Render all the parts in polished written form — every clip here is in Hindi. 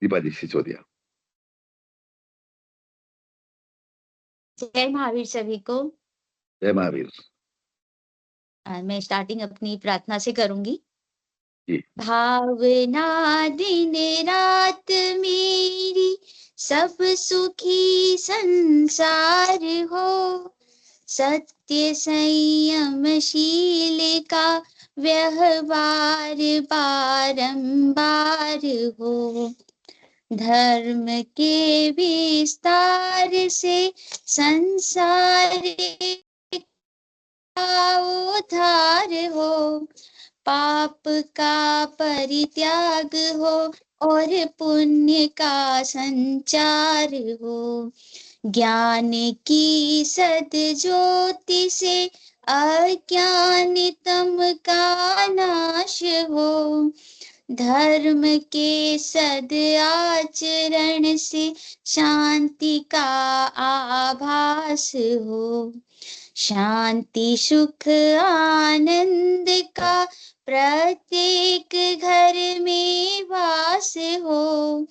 दीपा जी सिसोदिया। जय महावीर सभी को। जय महावीर। मैं स्टार्टिंग अपनी प्रार्थना से करूंगी। जी। भावना दिन रात मेरी सब सुखी संसार हो, सत्य संयमशील का व्यवहार बारंबार हो, धर्म के विस्तार से संसार का उद्धार हो, पाप का परित्याग हो और पुण्य का संचार हो, ज्ञान की सद्ज्योति से अज्ञान तम का नाश हो, धर्म के सद आचरण से शांति का आभास हो, शांति सुख आनंद का प्रत्येक घर में वास हो,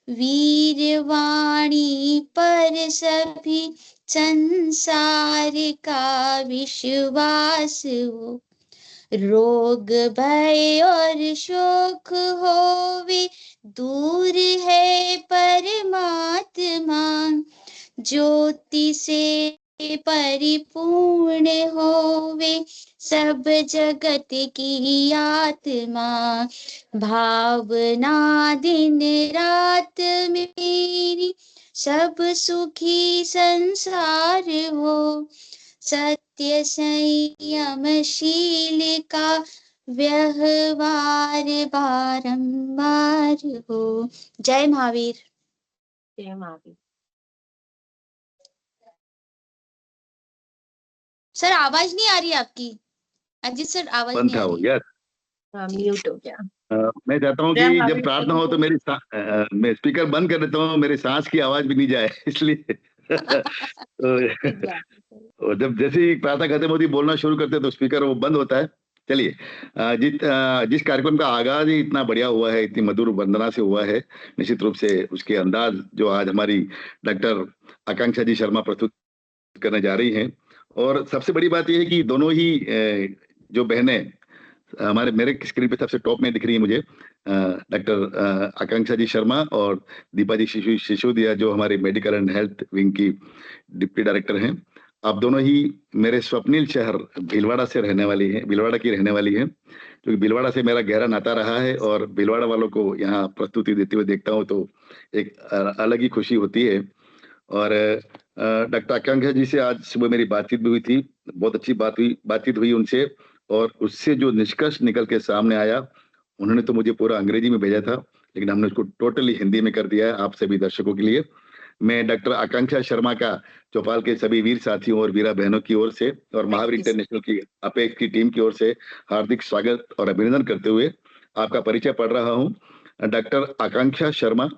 वीरवाणी पर सभी संसार का विश्वास हो, रोग भय और शोक होवे दूर है परमात्मा, ज्योति से परिपूर्ण होवे सब जगत की आत्मा, भावना दिन रात मेरी सब सुखी संसार हो, सत्य संयमशील का व्यवहार बारंबार हो। जय महावीर। जय महावीर। सर आवाज नहीं आ रही आपकी। अजीत सर आवाज बंद नहीं था आ वो रही। यार। म्यूट हो गया। मैं चाहता हूँ कि जब प्रार्थना हो तो मेरी मैं स्पीकर बंद कर देता हूँ, मेरी सांस की आवाज भी नहीं जाए इसलिए तो जब जैसे ही प्रार्थना खत्म होती बोलना शुरू करते तो स्पीकर वो बंद होता है। चलिए, जिस कार्यक्रम का आगाज ही इतना बढ़िया हुआ है, इतनी मधुर वंदना से हुआ है, निश्चित रूप से उसके अंदाज जो आज हमारी डॉक्टर आकांक्षा जी शर्मा प्रस्तुत करने जा रही हैं। और सबसे बड़ी बात यह है कि दोनों ही जो बहनें हमारे मेरे स्क्रीन पे सबसे टॉप में दिख रही है मुझे, डॉक्टर आकांक्षा जी शर्मा और दीपा जी सिसोदिया जो हमारे मेडिकल एंड हेल्थ विंग की डिप्टी डायरेक्टर हैं। आप दोनों ही मेरे स्वप्निल शहर भीलवाड़ा से रहने वाली हैं, भीलवाड़ा की रहने वाली हैं, क्योंकि भीलवाड़ा से मेरा गहरा नाता रहा है और भीलवाड़ा वालों को यहाँ प्रस्तुति देते हुए देखता हूँ तो एक अलग ही खुशी होती है। और डॉक्टर आकांक्षा जी से आज सुबह मेरी बातचीत भी हुई थी, बहुत अच्छी बातचीत हुई उनसे, और उससे जो निष्कर्ष निकल के सामने आया, उन्होंने तो मुझे पूरा अंग्रेजी में भेजा था, लेकिन हमने उसको टोटली हिंदी में कर दिया है आप सभी दर्शकों के लिए। मैं डॉक्टर आकांक्षा शर्मा का चौपाल के सभी वीर साथियों और वीरा बहनों की ओर से और महावीर इंटरनेशनल की अपेक्स की टीम की ओर से हार्दिक स्वागत और अभिनंदन करते हुए आपका परिचय पढ़ रहा हूं। डॉक्टर आकांक्षा शर्मा,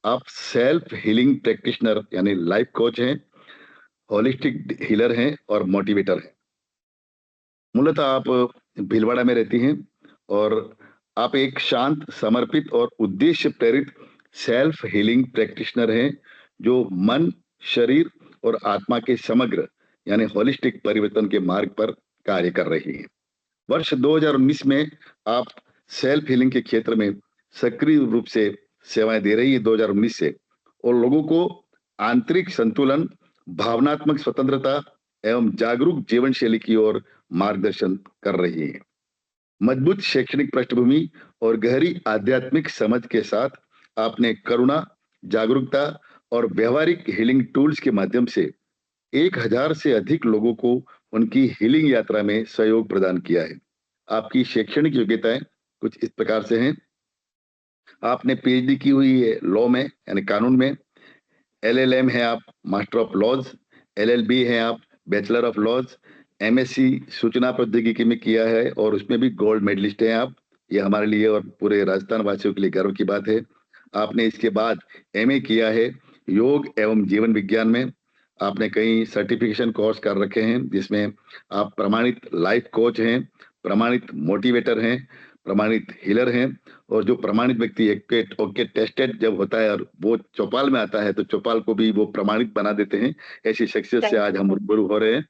आप सेल्फ हीलिंग प्रैक्टिशनर यानी लाइफ कोच हैं, होलिस्टिक हीलर हैं और मोटिवेटर हैं। मूलतः आप भीलवाड़ा में रहती हैं और आप एक शांत, समर्पित और उद्देश्य प्रेरित सेल्फ हीलिंग प्रैक्टिशनर हैं जो मन, शरीर और आत्मा के समग्र यानी होलिस्टिक परिवर्तन के मार्ग पर कार्य कर रही हैं। वर्ष 2019 में आप सेल्फ हीलिंग के क्षेत्र में सक्रिय रूप से सेवाएं दे रही है 2019 से, और लोगों को आंतरिक संतुलन, भावनात्मक स्वतंत्रता एवं जागरूक जीवन शैली की ओर मार्गदर्शन कर रही है। मजबूत शैक्षणिक पृष्ठभूमि और गहरी आध्यात्मिक समझ के साथ आपने करुणा, जागरूकता और व्यवहारिक हीलिंग टूल्स के माध्यम से 1000 से अधिक लोगों को उनकी हीलिंग यात्रा में सहयोग प्रदान किया है। आपकी शैक्षणिक योग्यताएं कुछ इस प्रकार से हैं। आपने पीएचडी की हुई है लॉ में यानी कानून में, एलएलएम है आप मास्टर ऑफ लॉज, एलएलबी है आप बैचलर ऑफ लॉज, एमएससी सूचना प्रौद्योगिकी में किया है और उसमें भी गोल्ड मेडलिस्ट हैं आप। ये हमारे लिए और पूरे राजस्थान वासियों के लिए गर्व की बात है। आपने इसके बाद एमए किया है योग एवं जीवन विज्ञान में। आपने कई सर्टिफिकेशन कोर्स कर रखे हैं जिसमें आप प्रमाणित लाइफ कोच हैं, प्रमाणित मोटिवेटर हैं, प्रमाणित हीलर हैं। और जो प्रमाणित व्यक्ति ओके टेस्टेड जब होता है और वो चौपाल में आता है तो चौपाल को भी वो प्रमाणित बना देते हैं। ऐसी शख्सियत से आज हम रूबरू हो रहे हैं।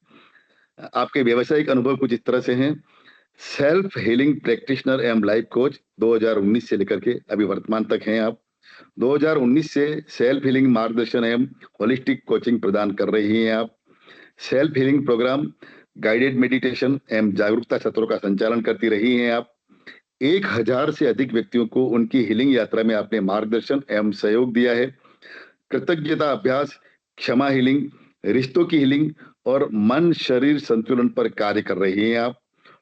आपके व्यावसायिक अनुभव कुछ इस तरह से हैं। सेल्फ हीलिंग प्रैक्टिशनर एवं लाइफ कोच 2019 से लेकर के अभी वर्तमान तक हैं आप। 2019 से सेल्फ हीलिंग मार्गदर्शन एवं होलिस्टिक कोचिंग प्रदान कर रही हैं आप। Self healing program, guided meditation एवं जागरूकता सत्रों का संचालन करती रही हैं आप। 1000 से अधिक व्यक्तियों को उनकी हीलिंग यात्रा में आपने मार्गदर्शन एवं सहयोग दिया है। कृतज्ञता अभ्यास, क्षमा हीलिंग, रिश्तों की हीलिंग और मन शरीर संतुलन पर कार्य कर रही हैं आप।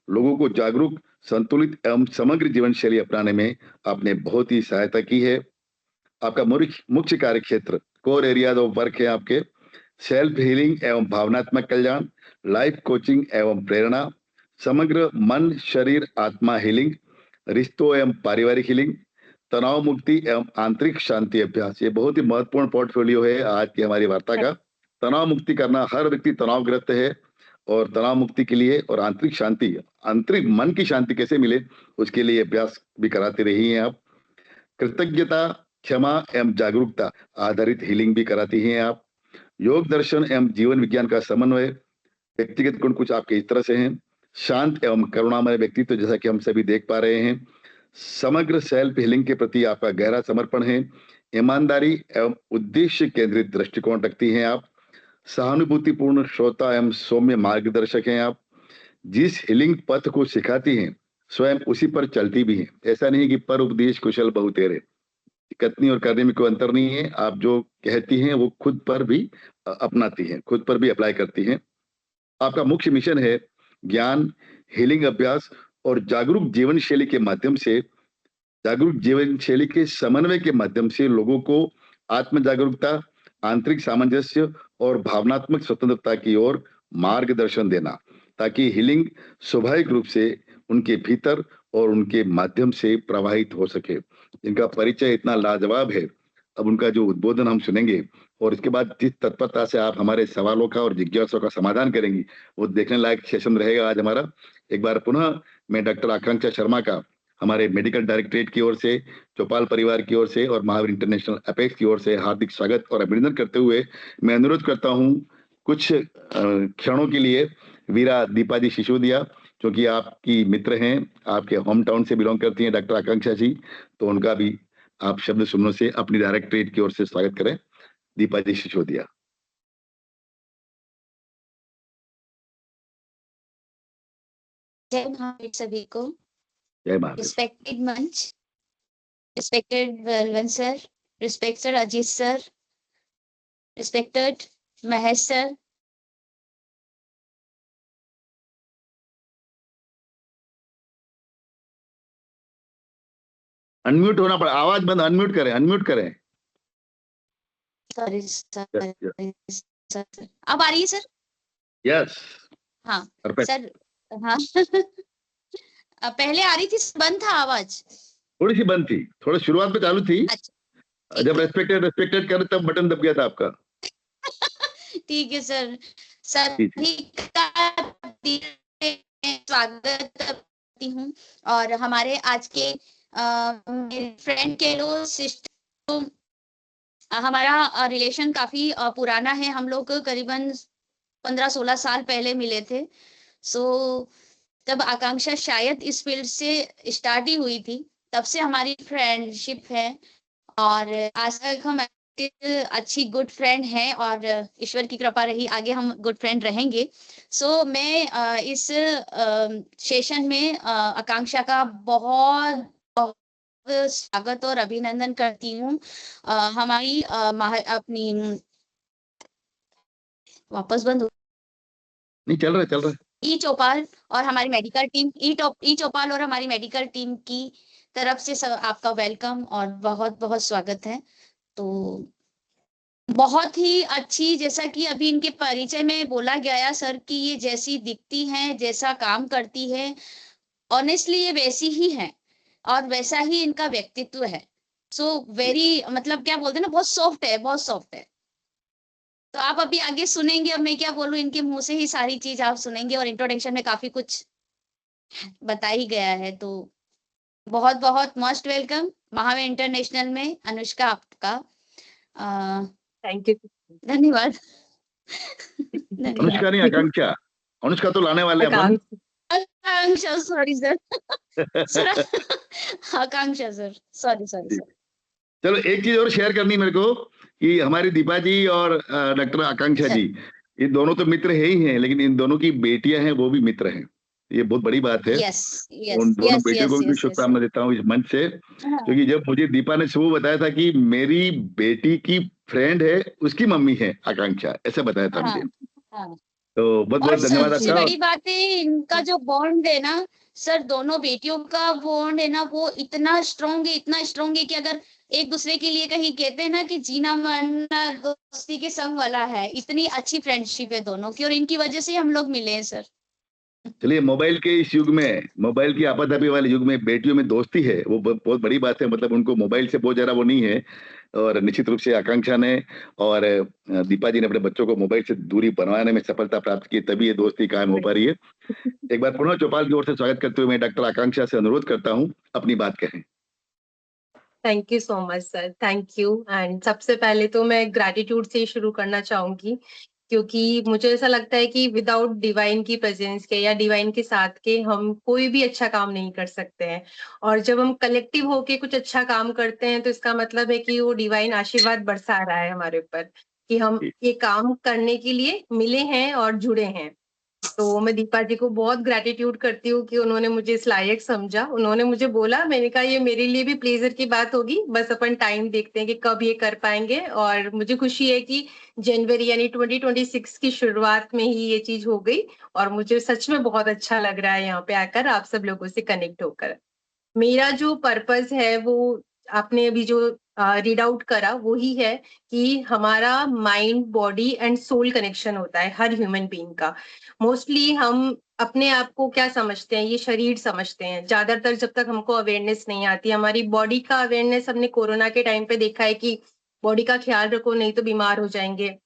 लोगों को जागरूक, संतुलित एवं समग्र जीवन शैली अपनाने में आपने बहुत ही सहायता की है। आपका मुख्य कार्य क्षेत्र, कोर एरियाज ऑफ वर्क है आपके सेल्फ हीलिंग एवं भावनात्मक कल्याण, लाइफ कोचिंग एवं प्रेरणा, समग्र मन शरीर आत्मा हीलिंग, रिश्तों एवं पारिवारिक हीलिंग, तनाव मुक्ति एवं आंतरिक शांति अभ्यास। ये बहुत ही महत्वपूर्ण पोर्टफोलियो है आज की हमारी वार्ता का। तनाव मुक्ति करना, हर व्यक्ति तनावग्रस्त है और तनाव मुक्ति के लिए और आंतरिक शांति, आंतरिक मन की शांति कैसे मिले उसके लिए अभ्यास भी कराते रही हैं आप। कृतज्ञता, क्षमा एवं जागरूकता आधारित हीलिंग भी कराती हैं आप। योग दर्शन एवं जीवन विज्ञान का समन्वय। व्यक्तिगत गुण कुछ आपके इस तरह से हैं। शांत एवं करुणामय व्यक्तित्व, जैसा कि हम सभी देख पा रहे हैं। समग्र सेल्फ हीलिंग के प्रति आपका गहरा समर्पण है। ईमानदारी एवं उद्देश्य केंद्रित दृष्टिकोण रखती हैं आप। सहानुभूतिपूर्ण श्रोता एवं सौम्य मार्गदर्शक हैं आप। जिस हीलिंग पथ को सिखाती हैं स्वयं उसी पर चलती भी हैं। ऐसा नहीं कि पर उपदेश कुशल बहुतेरे, कथनी और करने में कोई अंतर नहीं है। आप जो कहती हैं वो खुद पर भी अपनाती हैं, खुद पर भी अप्लाई करती हैं। आपका मुख्य मिशन है ज्ञान, हीलिंग अभ्यास और जागरूक जीवन शैली के समन्वय के माध्यम से लोगों को आत्म जागरूकता, आंतरिक सामंजस्य और भावनात्मक स्वतंत्रता की ओर मार्गदर्शन देना, ताकि हीलिंग स्वाभाविक रूप से उनके भीतर और उनके माध्यम से प्रवाहित हो सके। इनका परिचय इतना लाजवाब है। अब उनका जो उद्बोधन हम सुनेंगे और इसके बाद जिस तत्परता से आप हमारे सवालों का और जिज्ञासाओं का समाधान करेंगी वो देखने लायक सेशन रहेगा आज हमारा। एक बार पुनः मैं डॉक्टर आकांक्षा शर्मा का हमारे मेडिकल डायरेक्टरेट की ओर से, चौपाल परिवार की ओर से और महावीर इंटरनेशनल अपेक्स की ओर से हार्दिक स्वागत और अभिनंदन करते हुए मैं अनुरोध करता हूं कुछ क्षणों के लिए वीरा दीपा जी सिसोदिया, क्योंकि आपकी मित्र हैं, आपके होम टाउन से बिलोंग करती हैं डॉक्टर आकांक्षा जी, तो उनका भी आप शब्द सुनने से अपनी डायरेक्टरेट की ओर से स्वागत करें। दीपा जी सिसोदिया। जय महावीर सभी को। जय महावीर। रिस्पेक्टेड मंच, respected Balwant sir, respect sir Ajit sir, respected Mahesh sir, unmute होना पड़ा, आवाज बंद, अनम्यूट करें। सॉरी सर, अब आ रही है सर? यस। हाँ परफेक्ट। सर। हाँ पहले आ रही थी, बंद था आवाज, थोड़ी सी बंद थी, थोड़ा शुरुआत में चालू थी। अच्छा जब रेस्पेक्टेड कर तब बटन दब गया था आपका। ठीक है सर। सभी का स्वागत करती हूँ और हमारे आज के फ्रेंड के लो सिस्टर, हमारा रिलेशन काफी पुराना है। हम लोग करीबन 15-16 साल पहले मिले थे। सो तब आकांक्षा शायद इस फील्ड से स्टार्ट ही हुई थी, तब से हमारी फ्रेंडशिप है और आज तक हम अच्छी गुड फ्रेंड हैं और ईश्वर की कृपा रही आगे हम गुड फ्रेंड रहेंगे। सो मैं इस सेशन में आकांक्षा का बहुत स्वागत और अभिनंदन करती हूँ। हमारी अपनी वापस बंद नहीं चल रहा है। ई चौपाल और हमारी मेडिकल टीम, ई चौपाल और हमारी मेडिकल टीम की तरफ से सब आपका वेलकम और बहुत बहुत स्वागत है। तो बहुत ही अच्छी, जैसा कि अभी इनके परिचय में बोला गया सर कि ये जैसी दिखती हैं, जैसा काम करती है, ऑनेस्टली ये वैसी ही है और वैसा ही इनका व्यक्तित्व है। सो वेरी, मतलब क्या बोलते हैं ना, बहुत सॉफ्ट है, बहुत सॉफ्ट है। तो आप अभी आगे सुनेंगे, अब मैं क्या बोलूं, इनके मुंह से ही सारी चीज आप सुनेंगे और इंट्रोडक्शन में काफी कुछ बता ही गया है। तो बहुत बहुत मोस्ट वेलकम महावीर इंटरनेशनल में अनुष्का आपका। Thank you. धन्यवाद। अनुष्का धन्यवाद। नहीं, आकांक्षा। अनुष्का तो लाने वाले हैं अपन। आकांक्षा। आकांक्षा, सॉरी सर। सर आकांक्षा सर, सॉरी सॉरी जी। सर। चलो एक चीज और शेयर करनी मेरे को कि हमारी दीपा जी और डॉक्टर आकांक्षा सर। जी, ये दोनों तो मित्र है ही हैं, लेकिन इन दोनों की बेटियां हैं वो भी मित्र हैं। ये बहुत बड़ी बात है। यस उन यस दोनों यस बेटियों को यस भी यस यस शुभकामना देता हूँ इस मंच से, हाँ क्योंकि जब मुझे दीपा ने सुबह बताया था कि मेरी बेटी की फ्रेंड है, उसकी मम्मी है आकांक्षा, ऐसे बताया था हाँ मुझे। हाँ। तो बहुत और बहुत धन्यवाद सबसे आपका। बड़ी बात है इनका जो बॉन्ड है ना सर, दोनों बेटियों का बॉन्ड है ना, वो इतना स्ट्रांग है, इतना स्ट्रांग है कि अगर एक दूसरे के लिए कहीं कहते हैं ना कि जीना मरना दोस्ती के संग वाला है, इतनी अच्छी फ्रेंडशिप है दोनों की, और इनकी वजह से हम लोग मिले हैं सर। चलिए, मोबाइल के इस युग में, मोबाइल की आपाधापी वाले युग में बेटियों में दोस्ती है, वो बहुत बड़ी बात है। मतलब उनको मोबाइल से बहुत ज़्यादा वो नहीं है। और निश्चित रूप से आकांक्षा ने और दीपा जी ने अपने बच्चों को मोबाइल से दूरी बनवाने में सफलता प्राप्त की, तभी ये दोस्ती कायम हो पा रही है। एक बार पुनः चौपाल की ओर से स्वागत करते हुए मैं डॉक्टर आकांक्षा से अनुरोध करता हूँ, अपनी बात कहें। Thank you so much sir, thank you. And सबसे पहले तो मैं ग्रैटिट्यूड से ही शुरू करना चाहूंगी, क्योंकि मुझे ऐसा लगता है कि विदाउट डिवाइन की प्रेजेंस के या डिवाइन के साथ के हम कोई भी अच्छा काम नहीं कर सकते हैं। और जब हम कलेक्टिव होके कुछ अच्छा काम करते हैं तो इसका मतलब है कि वो डिवाइन आशीर्वाद बरसा रहा है हमारे ऊपर, कि हम जी। ये काम करने के लिए मिले हैं और जुड़े हैं। तो मैं दीपा जी को बहुत ग्रैटिट्यूड करती हूँ कि उन्होंने मुझे इस लायक समझा। उन्होंने मुझे बोला, मैंने कहा ये मेरे लिए भी प्लेजर की बात होगी, बस अपन टाइम देखते हैं कि कब ये कर पाएंगे। और मुझे खुशी है कि जनवरी यानी 2026 की शुरुआत में ही ये चीज हो गई। और मुझे सच में बहुत अच्छा लग रहा है यहाँ पे आकर आप सब लोगों से कनेक्ट होकर। मेरा जो पर्पस है वो आपने अभी जो रीड आउट करा वो ही है, कि हमारा mind body and soul connection होता है हर ह्यूमन बीइंग का। मोस्टली हम अपने आप को क्या समझते हैं, ये शरीर समझते हैं ज्यादातर, जब तक हमको अवेयरनेस नहीं आती। हमारी बॉडी का अवेयरनेस हमने कोरोना के टाइम पे देखा है कि बॉडी का ख्याल रखो नहीं तो बीमार हो जाएंगे।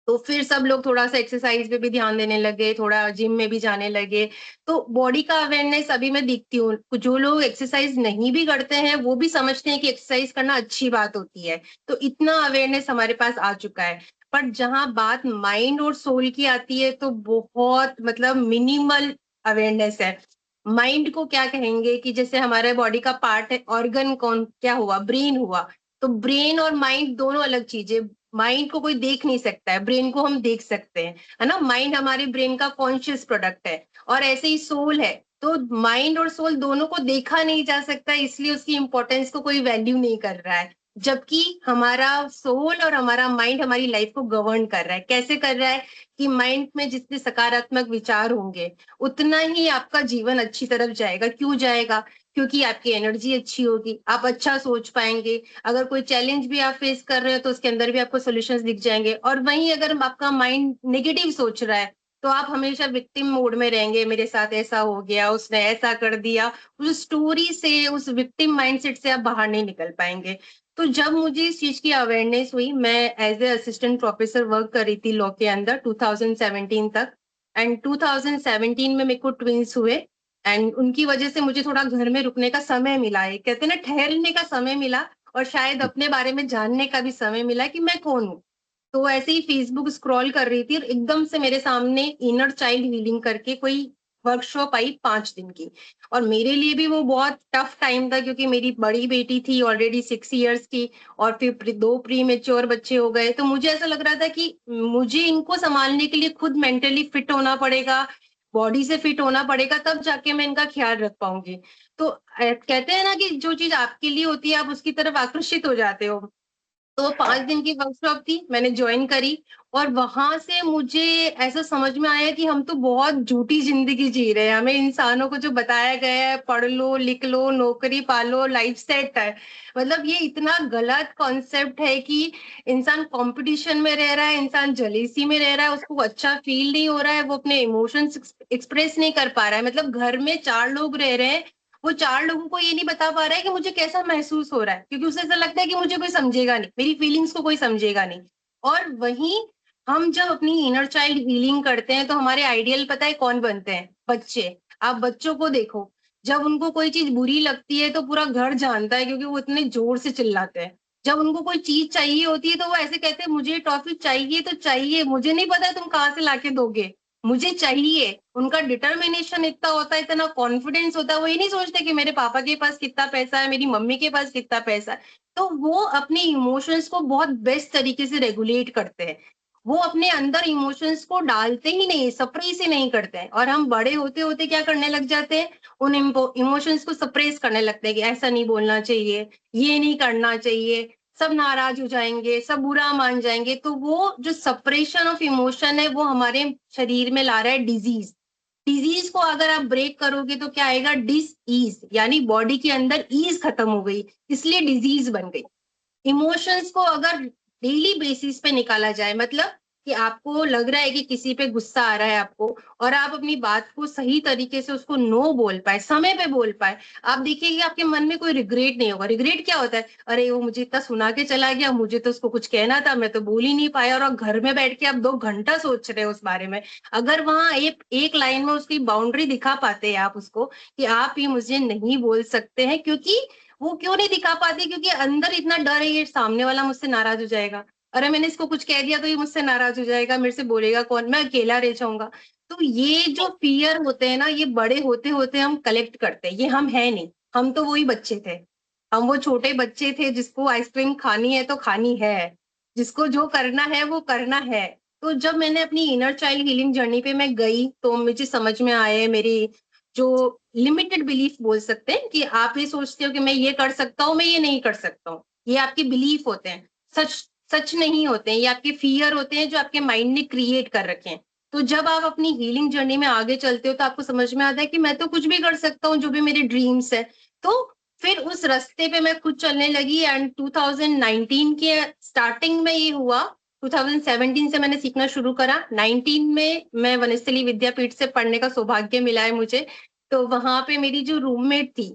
तो फिर सब लोग थोड़ा सा एक्सरसाइज पे भी ध्यान देने लगे, थोड़ा जिम में भी जाने लगे। तो बॉडी का अवेयरनेस अभी मैं दिखती हूँ, जो लोग एक्सरसाइज नहीं भी करते हैं वो भी समझते हैं कि एक्सरसाइज करना अच्छी बात होती है। तो इतना अवेयरनेस हमारे पास आ चुका है। पर जहां बात माइंड और सोल की आती है तो बहुत मतलब मिनिमल अवेयरनेस है। माइंड को क्या कहेंगे कि जैसे हमारे बॉडी का पार्ट है, ऑर्गन कौन क्या हुआ, ब्रेन हुआ। तो ब्रेन और माइंड दोनों अलग चीजें। माइंड को कोई देख नहीं सकता है, ब्रेन को हम देख सकते हैं, है ना। माइंड हमारे ब्रेन का कॉन्शियस प्रोडक्ट है। और ऐसे ही सोल है। तो माइंड और सोल दोनों को देखा नहीं जा सकता, इसलिए उसकी इंपॉर्टेंस को कोई वैल्यू नहीं कर रहा है। जबकि हमारा सोल और हमारा माइंड हमारी लाइफ को गवर्न कर रहा है। कैसे कर रहा है, कि माइंड में जितने सकारात्मक विचार होंगे उतना ही आपका जीवन अच्छी तरफ जाएगा। क्यों जाएगा, क्योंकि आपकी एनर्जी अच्छी होगी, आप अच्छा सोच पाएंगे। अगर कोई चैलेंज भी आप फेस कर रहे हो तो उसके अंदर भी आपको सॉल्यूशंस दिख जाएंगे। और वहीं अगर आपका माइंड नेगेटिव सोच रहा है तो आप हमेशा विक्टिम मोड में रहेंगे, मेरे साथ ऐसा हो गया, उसने ऐसा कर दिया। उस स्टोरी से, उस विक्टिम माइंडसेट से आप बाहर नहीं निकल पाएंगे। तो जब मुझे इस चीज की अवेयरनेस हुई, मैं as a assistant professor work कर रही थी लॉ के अंदर 2017 तक। एंड 2017 में मेरे को ट्विंस हुए। एंड उनकी वजह से मुझे थोड़ा घर में रुकने का समय मिला है, कहते हैं ना ठहरने का समय मिला। और शायद अपने बारे में जानने का भी समय मिला कि मैं कौन हूँ। तो ऐसे ही फेसबुक स्क्रॉल कर रही थी और एकदम से मेरे सामने इनर चाइल्ड हीलिंग करके कोई वर्कशॉप आई 5 दिन की। और मेरे लिए भी वो बहुत टफ टाइम था, क्योंकि मेरी बड़ी बेटी थी ऑलरेडी 6 इयर्स की। और फिर दो प्री मेच्योर बच्चे हो गए। तो मुझे ऐसा लग रहा था कि मुझे इनको संभालने के लिए खुद मेंटली फिट होना पड़ेगा, बॉडी से फिट होना पड़ेगा, तब जाके मैं इनका ख्याल रख पाऊंगी। तो कहते हैं ना कि जो चीज आपके लिए होती है आप उसकी तरफ आकर्षित हो जाते हो। तो 5 दिन की वर्कशॉप थी, मैंने ज्वाइन करी। और वहां से मुझे ऐसा समझ में आया कि हम तो बहुत झूठी जिंदगी जी रहे हैं। हमें इंसानों को जो बताया गया है, पढ़ लो लिख लो नौकरी पालो लाइफ सेट है, मतलब ये इतना गलत कॉन्सेप्ट है कि इंसान कंपटीशन में रह रहा है, इंसान जलीसी में रह रहा है, उसको अच्छा फील नहीं हो रहा है, वो अपने इमोशंस एक्सप्रेस नहीं कर पा रहा है। मतलब घर में 4 लोग रह रहे हैं, वो 4 लोगों को ये नहीं बता पा रहा है कि मुझे कैसा महसूस हो रहा है, क्योंकि उसे ऐसा लगता है कि मुझे कोई समझेगा नहीं, मेरी फीलिंग्स को कोई समझेगा नहीं। और वहीं हम जब अपनी इनर चाइल्ड हीलिंग करते हैं तो हमारे आइडियल पता है कौन बनते हैं, बच्चे। आप बच्चों को देखो, जब उनको कोई चीज बुरी लगती है तो पूरा घर जानता है, क्योंकि वो इतने जोर से चिल्लाते हैं। जब उनको कोई चीज चाहिए होती है तो वो ऐसे कहते हैं, मुझे टॉफी चाहिए तो चाहिए, मुझे नहीं पता तुम कहाँ से लाके दोगे, मुझे चाहिए। उनका डिटर्मिनेशन इतना होता है, इतना कॉन्फिडेंस होता है, वो ये नहीं सोचते कि मेरे पापा के पास कितना पैसा है, मेरी मम्मी के पास कितना पैसा है। तो वो अपने इमोशंस को बहुत बेस्ट तरीके से रेगुलेट करते हैं। वो अपने अंदर इमोशंस को डालते ही नहीं, सप्रेस ही नहीं करते हैं। और हम बड़े होते होते क्या करने लग जाते हैं, उन इमोशंस को सप्रेस करने लगते हैं कि ऐसा नहीं बोलना चाहिए, ये नहीं करना चाहिए, सब नाराज हो जाएंगे, सब बुरा मान जाएंगे। तो वो जो सप्रेशन ऑफ इमोशन है वो हमारे शरीर में ला रहा है डिजीज। डिजीज को अगर आप ब्रेक करोगे तो क्या आएगा, डिस ईज, यानी बॉडी के अंदर ईज खत्म हो गई, इसलिए डिजीज बन गई। इमोशंस को अगर डेली बेसिस पे निकाला जाए, मतलब कि आपको लग रहा है कि किसी पे गुस्सा आ रहा है आपको, और आप अपनी बात को सही तरीके से उसको नो बोल पाए, समय पे बोल पाए, आप देखिए कि आपके मन में कोई रिग्रेट नहीं होगा। रिग्रेट क्या होता है, अरे वो मुझे इतना सुना के चला गया, मुझे तो उसको कुछ कहना था, मैं तो बोल ही नहीं पाया। और आप घर में बैठ के आप 2 घंटा सोच रहे हो उस बारे में। अगर वहां एक लाइन में उसकी बाउंड्री दिखा पाते हैं आप उसको, कि आप ये मुझे नहीं बोल सकते हैं, क्योंकि वो क्यों नहीं दिखा पाती, क्योंकि अंदर इतना डर है, ये सामने वाला मुझसे नाराज हो जाएगा, अरे मैंने इसको कुछ कह दिया तो ये मुझसे नाराज हो जाएगा, मेरे से बोलेगा कौन, मैं अकेला रह जाऊंगा। तो ये जो फियर होते हैं ना, ये बड़े होते होते हम कलेक्ट करते हैं, ये हम है नहीं। हम तो वही बच्चे थे, हम वो छोटे बच्चे थे जिसको आइसक्रीम खानी है तो खानी है, जिसको जो करना है वो करना है। तो जब मैंने अपनी इनर चाइल्ड हीलिंग जर्नी पे मैं गई तो मुझे समझ में आए, मेरी जो लिमिटेड बिलीफ बोल सकते हैं, कि आप ये सोचते हो कि मैं ये कर सकता हूँ, मैं ये नहीं कर सकता हूँ, ये आपके बिलीफ होते हैं, सच सच नहीं होते हैं, ये आपके फियर होते हैं जो आपके माइंड ने क्रिएट कर रखे हैं। तो जब आप अपनी हीलिंग जर्नी में आगे चलते हो तो आपको समझ में आता है कि मैं तो कुछ भी कर सकता हूँ, जो भी मेरे ड्रीम्स है। तो फिर उस रास्ते पे मैं खुद चलने लगी, एंड 2019 के स्टार्टिंग में ये हुआ। 2017 से मैंने सीखना शुरू करा, 19 में मैं वनस्थली विद्यापीठ से पढ़ने का सौभाग्य मिला है मुझे। तो वहां पे मेरी जो रूममेट थी,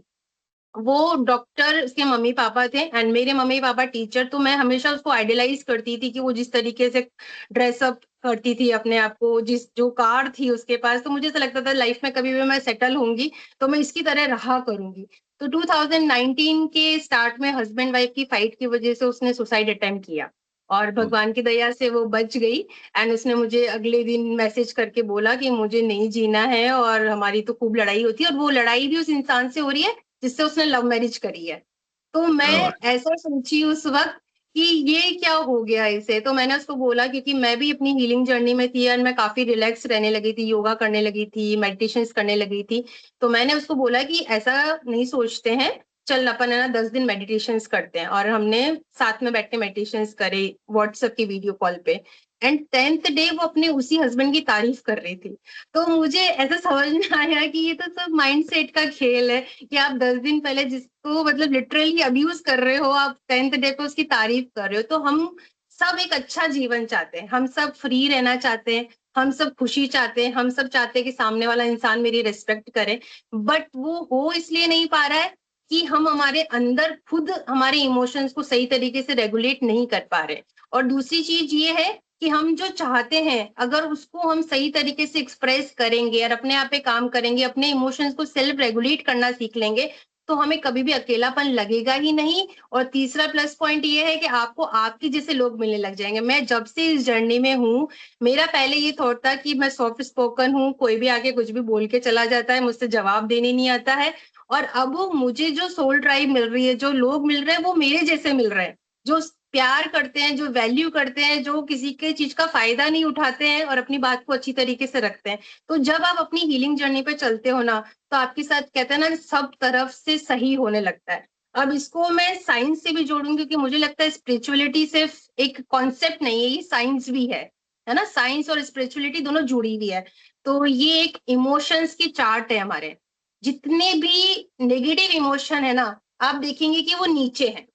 वो डॉक्टर, उसके मम्मी पापा थे, एंड मेरे मम्मी पापा टीचर। तो मैं हमेशा उसको आइडियलाइज करती थी कि वो जिस तरीके से ड्रेसअप करती थी अपने आप को, जिस जो कार थी उसके पास, तो मुझे ऐसा लगता था लाइफ में कभी भी मैं सेटल होंगी तो मैं इसकी तरह रहा करूंगी। तो 2019 के स्टार्ट में हस्बैंड वाइफ की फाइट की वजह से उसने सुसाइड अटेम्प्ट किया, और भगवान की दया से वो बच गई। एंड उसने मुझे अगले दिन मैसेज करके बोला कि मुझे नहीं जीना है, और हमारी तो खूब लड़ाई होती है, और वो लड़ाई भी उस इंसान से हो रही है जिससे उसने लव मैरिज करी है। तो मैं ऐसा सोची उस वक्त कि ये क्या हो गया इसे। तो मैंने उसको बोला, क्योंकि मैं भी अपनी हीलिंग जर्नी में थी और मैं काफी रिलैक्स रहने लगी थी, योगा करने लगी थी, मेडिटेशंस करने लगी थी। तो मैंने उसको बोला कि ऐसा नहीं सोचते हैं, चल अपन है ना 10 दिन मेडिटेशंस करते हैं। और हमने साथ में बैठ के मेडिटेशंस करे व्हाट्सएप की वीडियो कॉल पे। एंड 10th डे वो अपने उसी हस्बैंड की तारीफ कर रही थी। तो मुझे ऐसा समझ में आया कि ये तो सब माइंडसेट का खेल है, कि आप 10 दिन पहले जिसको मतलब लिटरली अब्यूज कर रहे हो, आप 10th डे पे उसकी तारीफ कर रहे हो। तो हम सब एक अच्छा जीवन चाहते हैं, हम सब फ्री रहना चाहते हैं, हम सब खुशी चाहते हैं, हम सब चाहते हैं कि सामने वाला इंसान मेरी रिस्पेक्ट करे। बट वो हो इसलिए नहीं पा रहा है कि हम हमारे अंदर खुद हमारे इमोशंस को सही तरीके से रेगुलेट नहीं कर पा रहे। और दूसरी चीज ये है कि हम जो चाहते हैं, अगर उसको हम सही तरीके से एक्सप्रेस करेंगे और अपने आप पे काम करेंगे, अपने इमोशंस को सेल्फ रेगुलेट करना सीख लेंगे, तो हमें कभी भी अकेलापन लगेगा ही नहीं। और तीसरा प्लस पॉइंट ये है कि आपको आपके जैसे लोग मिलने लग जाएंगे। मैं जब से इस जर्नी में हूँ, मेरा पहले ये थॉट था कि मैं सॉफ्ट स्पोकन हूँ, कोई भी आके कुछ भी बोल के चला जाता है, मुझसे जवाब देने नहीं आता है। और अब मुझे जो सोल ट्राइब मिल रही है, जो लोग मिल रहे हैं, वो मेरे जैसे मिल रहे हैं, जो प्यार करते हैं, जो वैल्यू करते हैं, जो किसी के चीज का फायदा नहीं उठाते हैं और अपनी बात को अच्छी तरीके से रखते हैं। तो जब आप अपनी हीलिंग जर्नी पे चलते हो ना, तो आपके साथ कहते हैं ना, सब तरफ से सही होने लगता है। अब इसको मैं साइंस से भी जोड़ूंगी, क्योंकि मुझे लगता है स्पिरिचुअलिटी सिर्फ एक कॉन्सेप्ट नहीं है, ये साइंस भी है ना। साइंस और स्पिरिचुअलिटी दोनों जुड़ी हुई है। तो ये एक इमोशंस की चार्ट है हमारे। जितने भी नेगेटिव इमोशन है ना, आप देखेंगे कि वो नीचे है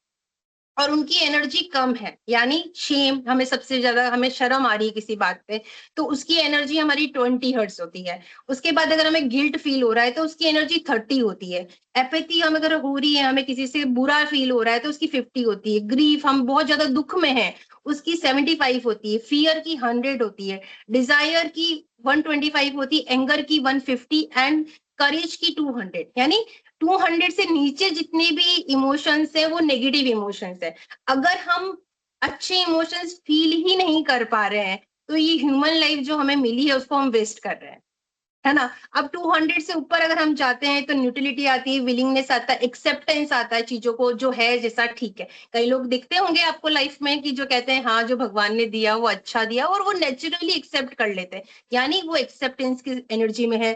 और उनकी एनर्जी कम है। यानी शेम, हमें सबसे ज्यादा हमें शर्म आ रही है किसी बात पे, तो उसकी एनर्जी हमारी 20 हर्ट्ज होती है। उसके बाद अगर हमें गिल्ट फील हो रहा है तो उसकी एनर्जी 30 होती है। एपैथी हम अगर हो रही है, हमें किसी से बुरा फील हो रहा है तो उसकी 50 होती है। ग्रीफ, हम बहुत ज्यादा दुख में है, उसकी 75 होती है। फियर की 100 होती है। डिजायर की 125 होती है। एंगर की 150। एंड करेज की 200, यानी 200 से नीचे जितने भी इमोशंस है वो नेगेटिव इमोशंस है। अगर हम अच्छे इमोशंस फील ही नहीं कर पा रहे हैं तो ये ह्यूमन लाइफ जो हमें मिली है उसको हम वेस्ट कर रहे हैं, है ना। अब 200 से ऊपर अगर हम जाते हैं तो न्यूट्रलिटी आती है, विलिंगनेस आता है, एक्सेप्टेंस आता है चीजों को जो है जैसा ठीक है। कई लोग दिखते होंगे आपको लाइफ में कि जो कहते हैं हाँ जो भगवान ने दिया वो अच्छा दिया, और वो नेचुरली एक्सेप्ट कर लेते हैं, यानी वो एक्सेप्टेंस की एनर्जी में है।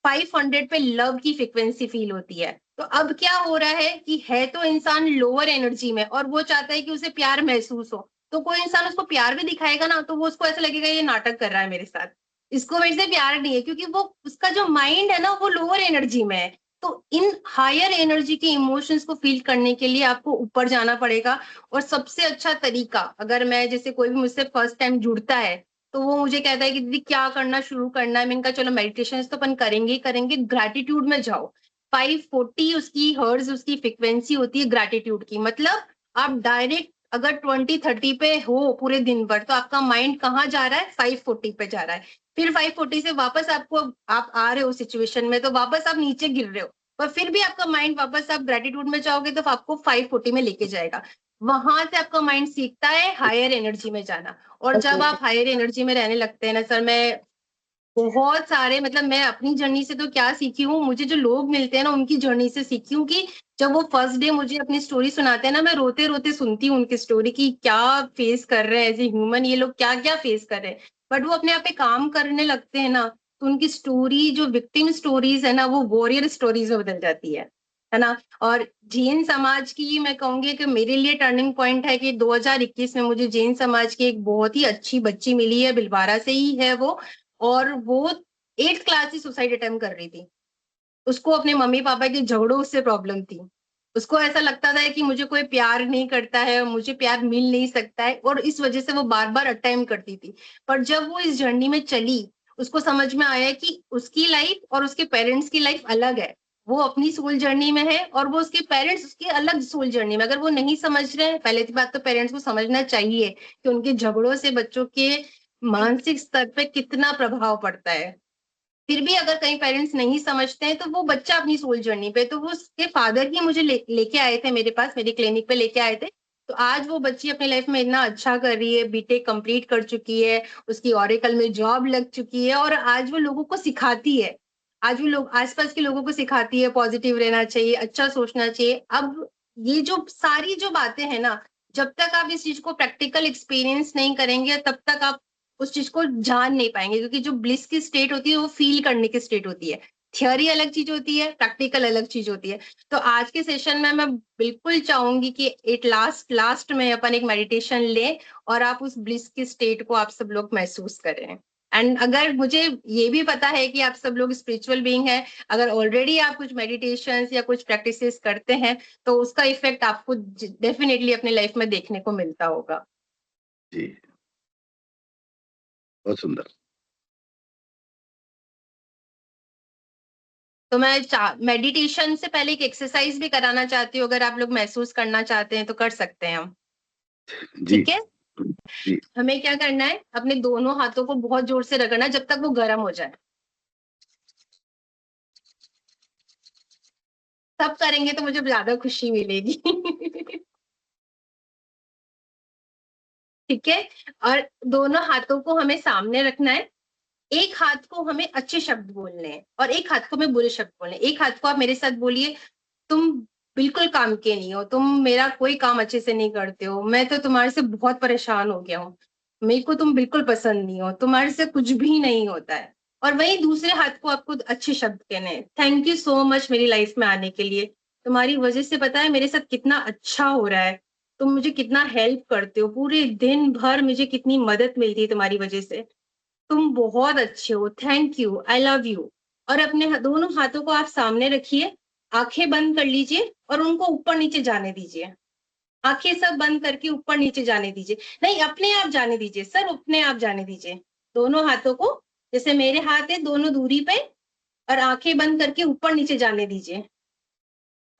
500 पे लव की फ्रिक्वेंसी फील होती है। तो अब क्या हो रहा है कि है तो इंसान लोअर एनर्जी में और वो चाहता है कि उसे प्यार महसूस हो, तो कोई इंसान उसको प्यार भी दिखाएगा ना तो वो उसको ऐसा लगेगा ये नाटक कर रहा है मेरे साथ, इसको मेरे से प्यार नहीं है, क्योंकि वो उसका जो माइंड है ना वो लोअर एनर्जी में है। तो इन हायर एनर्जी के इमोशंस को फील करने के लिए आपको ऊपर जाना पड़ेगा। और सबसे अच्छा तरीका, अगर मैं जैसे कोई भी मुझसे फर्स्ट टाइम जुड़ता है तो वो मुझे कहता है कि दीदी क्या करना शुरू करना है, मैंने कहा चलो मेडिटेशन तो अपन करेंगे ही करेंगे, ग्रैटिट्यूड में जाओ। 540 उसकी हर्ट्ज उसकी फ्रिक्वेंसी होती है ग्रैटिट्यूड की, मतलब आप डायरेक्ट अगर 20-30 पे हो पूरे दिन भर तो आपका माइंड कहाँ जा रहा है, 540 पे जा रहा है। फिर 540 से वापस आपको आप आ रहे हो सिचुएशन में तो वापस आप नीचे गिर रहे हो, पर फिर भी आपका माइंड वापस आप ग्रेटिट्यूड में जाओगे तो आपको 540 में लेके जाएगा। वहां से आपका माइंड सीखता है हायर एनर्जी में जाना। और जब आप हायर एनर्जी में रहने लगते हैं ना सर, मैं बहुत सारे मतलब मैं अपनी जर्नी से तो क्या सीखी हूँ, मुझे जो लोग मिलते हैं ना उनकी जर्नी से सीखी हूँ कि जब वो फर्स्ट डे मुझे अपनी स्टोरी सुनाते हैं ना, मैं रोते रोते सुनती हूँ उनकी स्टोरी की क्या फेस कर रहे हैं एज ए ह्यूमन, ये लोग क्या क्या फेस कर रहे हैं। बट वो अपने आप पे काम करने लगते हैं ना तो उनकी स्टोरी जो विक्टिम स्टोरीज है ना वो वॉरियर स्टोरीज में बदल जाती है ना। और जैन समाज की मैं कहूंगी कि मेरे लिए टर्निंग पॉइंट है कि 2021 में मुझे जैन समाज की एक बहुत ही अच्छी बच्ची मिली है, भिलवाड़ा से ही है वो। और वो 8th क्लास से सुसाइड अटेम्प्ट कर रही थी। उसको अपने मम्मी पापा के झगड़ों से प्रॉब्लम थी। उसको ऐसा लगता था कि मुझे कोई प्यार नहीं करता है, मुझे प्यार मिल नहीं सकता है, और इस वजह से वो बार बार अटेम्प्ट करती थी। पर जब वो इस जर्नी में चली उसको समझ में आया कि उसकी लाइफ और उसके पेरेंट्स की लाइफ अलग है। वो अपनी सोल जर्नी में है और वो उसके पेरेंट्स उसकी अलग सोल जर्नी में। अगर वो नहीं समझ रहे हैं, पहले की बात तो पेरेंट्स को समझना चाहिए कि उनके झगड़ों से बच्चों के मानसिक स्तर पे कितना प्रभाव पड़ता है। फिर भी अगर कई पेरेंट्स नहीं समझते हैं तो वो बच्चा अपनी सोल जर्नी पे, तो वो उसके फादर ही मुझे लेके आए थे मेरे पास, मेरी क्लिनिक पे लेके आए थे। तो आज वो बच्ची अपनी लाइफ में इतना अच्छा कर रही है, बीटेक कंप्लीट कर चुकी है, उसकी ओरेकल में जॉब लग चुकी है, और आज वो लोगों को सिखाती है। आज वो लोग आसपास के लोगों को सिखाती है पॉजिटिव रहना चाहिए, अच्छा सोचना चाहिए। अब ये जो सारी जो बातें हैं ना, जब तक आप इस चीज को प्रैक्टिकल एक्सपीरियंस नहीं करेंगे तब तक आप उस चीज को जान नहीं पाएंगे, क्योंकि जो ब्लिस की स्टेट होती है वो फील करने की स्टेट होती है। थियोरी अलग चीज होती है, प्रैक्टिकल अलग चीज होती है। तो आज के सेशन में मैं बिल्कुल चाहूंगी कि एट लास्ट लास्ट में अपन एक मेडिटेशन ले और आप उस ब्लिस की स्टेट को आप सब लोग महसूस करें। एंड अगर मुझे ये भी पता है कि आप सब लोग स्पिरिचुअल बीइंग है, अगर ऑलरेडी आप कुछ मेडिटेशंस या कुछ प्रैक्टिसेस करते हैं तो उसका इफेक्ट आपको डेफिनेटली अपने लाइफ में देखने को मिलता होगा। जी, बहुत सुंदर। तो मैं मेडिटेशन से पहले एक एक्सरसाइज भी कराना चाहती हूँ, अगर आप लोग महसूस करना चाहते हैं तो कर सकते हैं हम। जी, ठीक है, जी, हमें क्या करना है, अपने दोनों हाथों को बहुत जोर से रगड़ना जब तक वो गर्म हो जाए। तब करेंगे तो मुझे ज्यादा खुशी मिलेगी। ठीक है, और दोनों हाथों को हमें सामने रखना है। एक हाथ को हमें अच्छे शब्द बोलने हैं और एक हाथ को हमें बुरे शब्द बोलने हैं। एक हाथ को आप मेरे साथ बोलिए, तुम बिल्कुल काम के नहीं हो, तुम मेरा कोई काम अच्छे से नहीं करते हो, मैं तो तुम्हारे से बहुत परेशान हो गया हूँ, मेरे को तुम बिल्कुल पसंद नहीं हो, तुम्हारे से कुछ भी नहीं होता है। और वही दूसरे हाथ को आपको अच्छे शब्द कहने हैं, थैंक यू सो मच मेरी लाइफ में आने के लिए, तुम्हारी वजह से पता है मेरे साथ कितना अच्छा हो रहा है, तुम मुझे कितना हेल्प करते हो, पूरे दिन भर मुझे कितनी मदद मिलती है तुम्हारी वजह से, तुम बहुत अच्छे हो, thank you, I love you. और अपने दोनों हाथों को आप सामने रखिए, आंखें बंद कर लीजिए और उनको ऊपर नीचे जाने दीजिए। आंखें सब बंद करके ऊपर नीचे जाने दीजिए, नहीं अपने आप जाने दीजिए सर, अपने आप जाने दीजिए। दोनों हाथों को, जैसे मेरे हाथ है दोनों दूरी पे, और आंखें बंद करके ऊपर नीचे जाने दीजिए।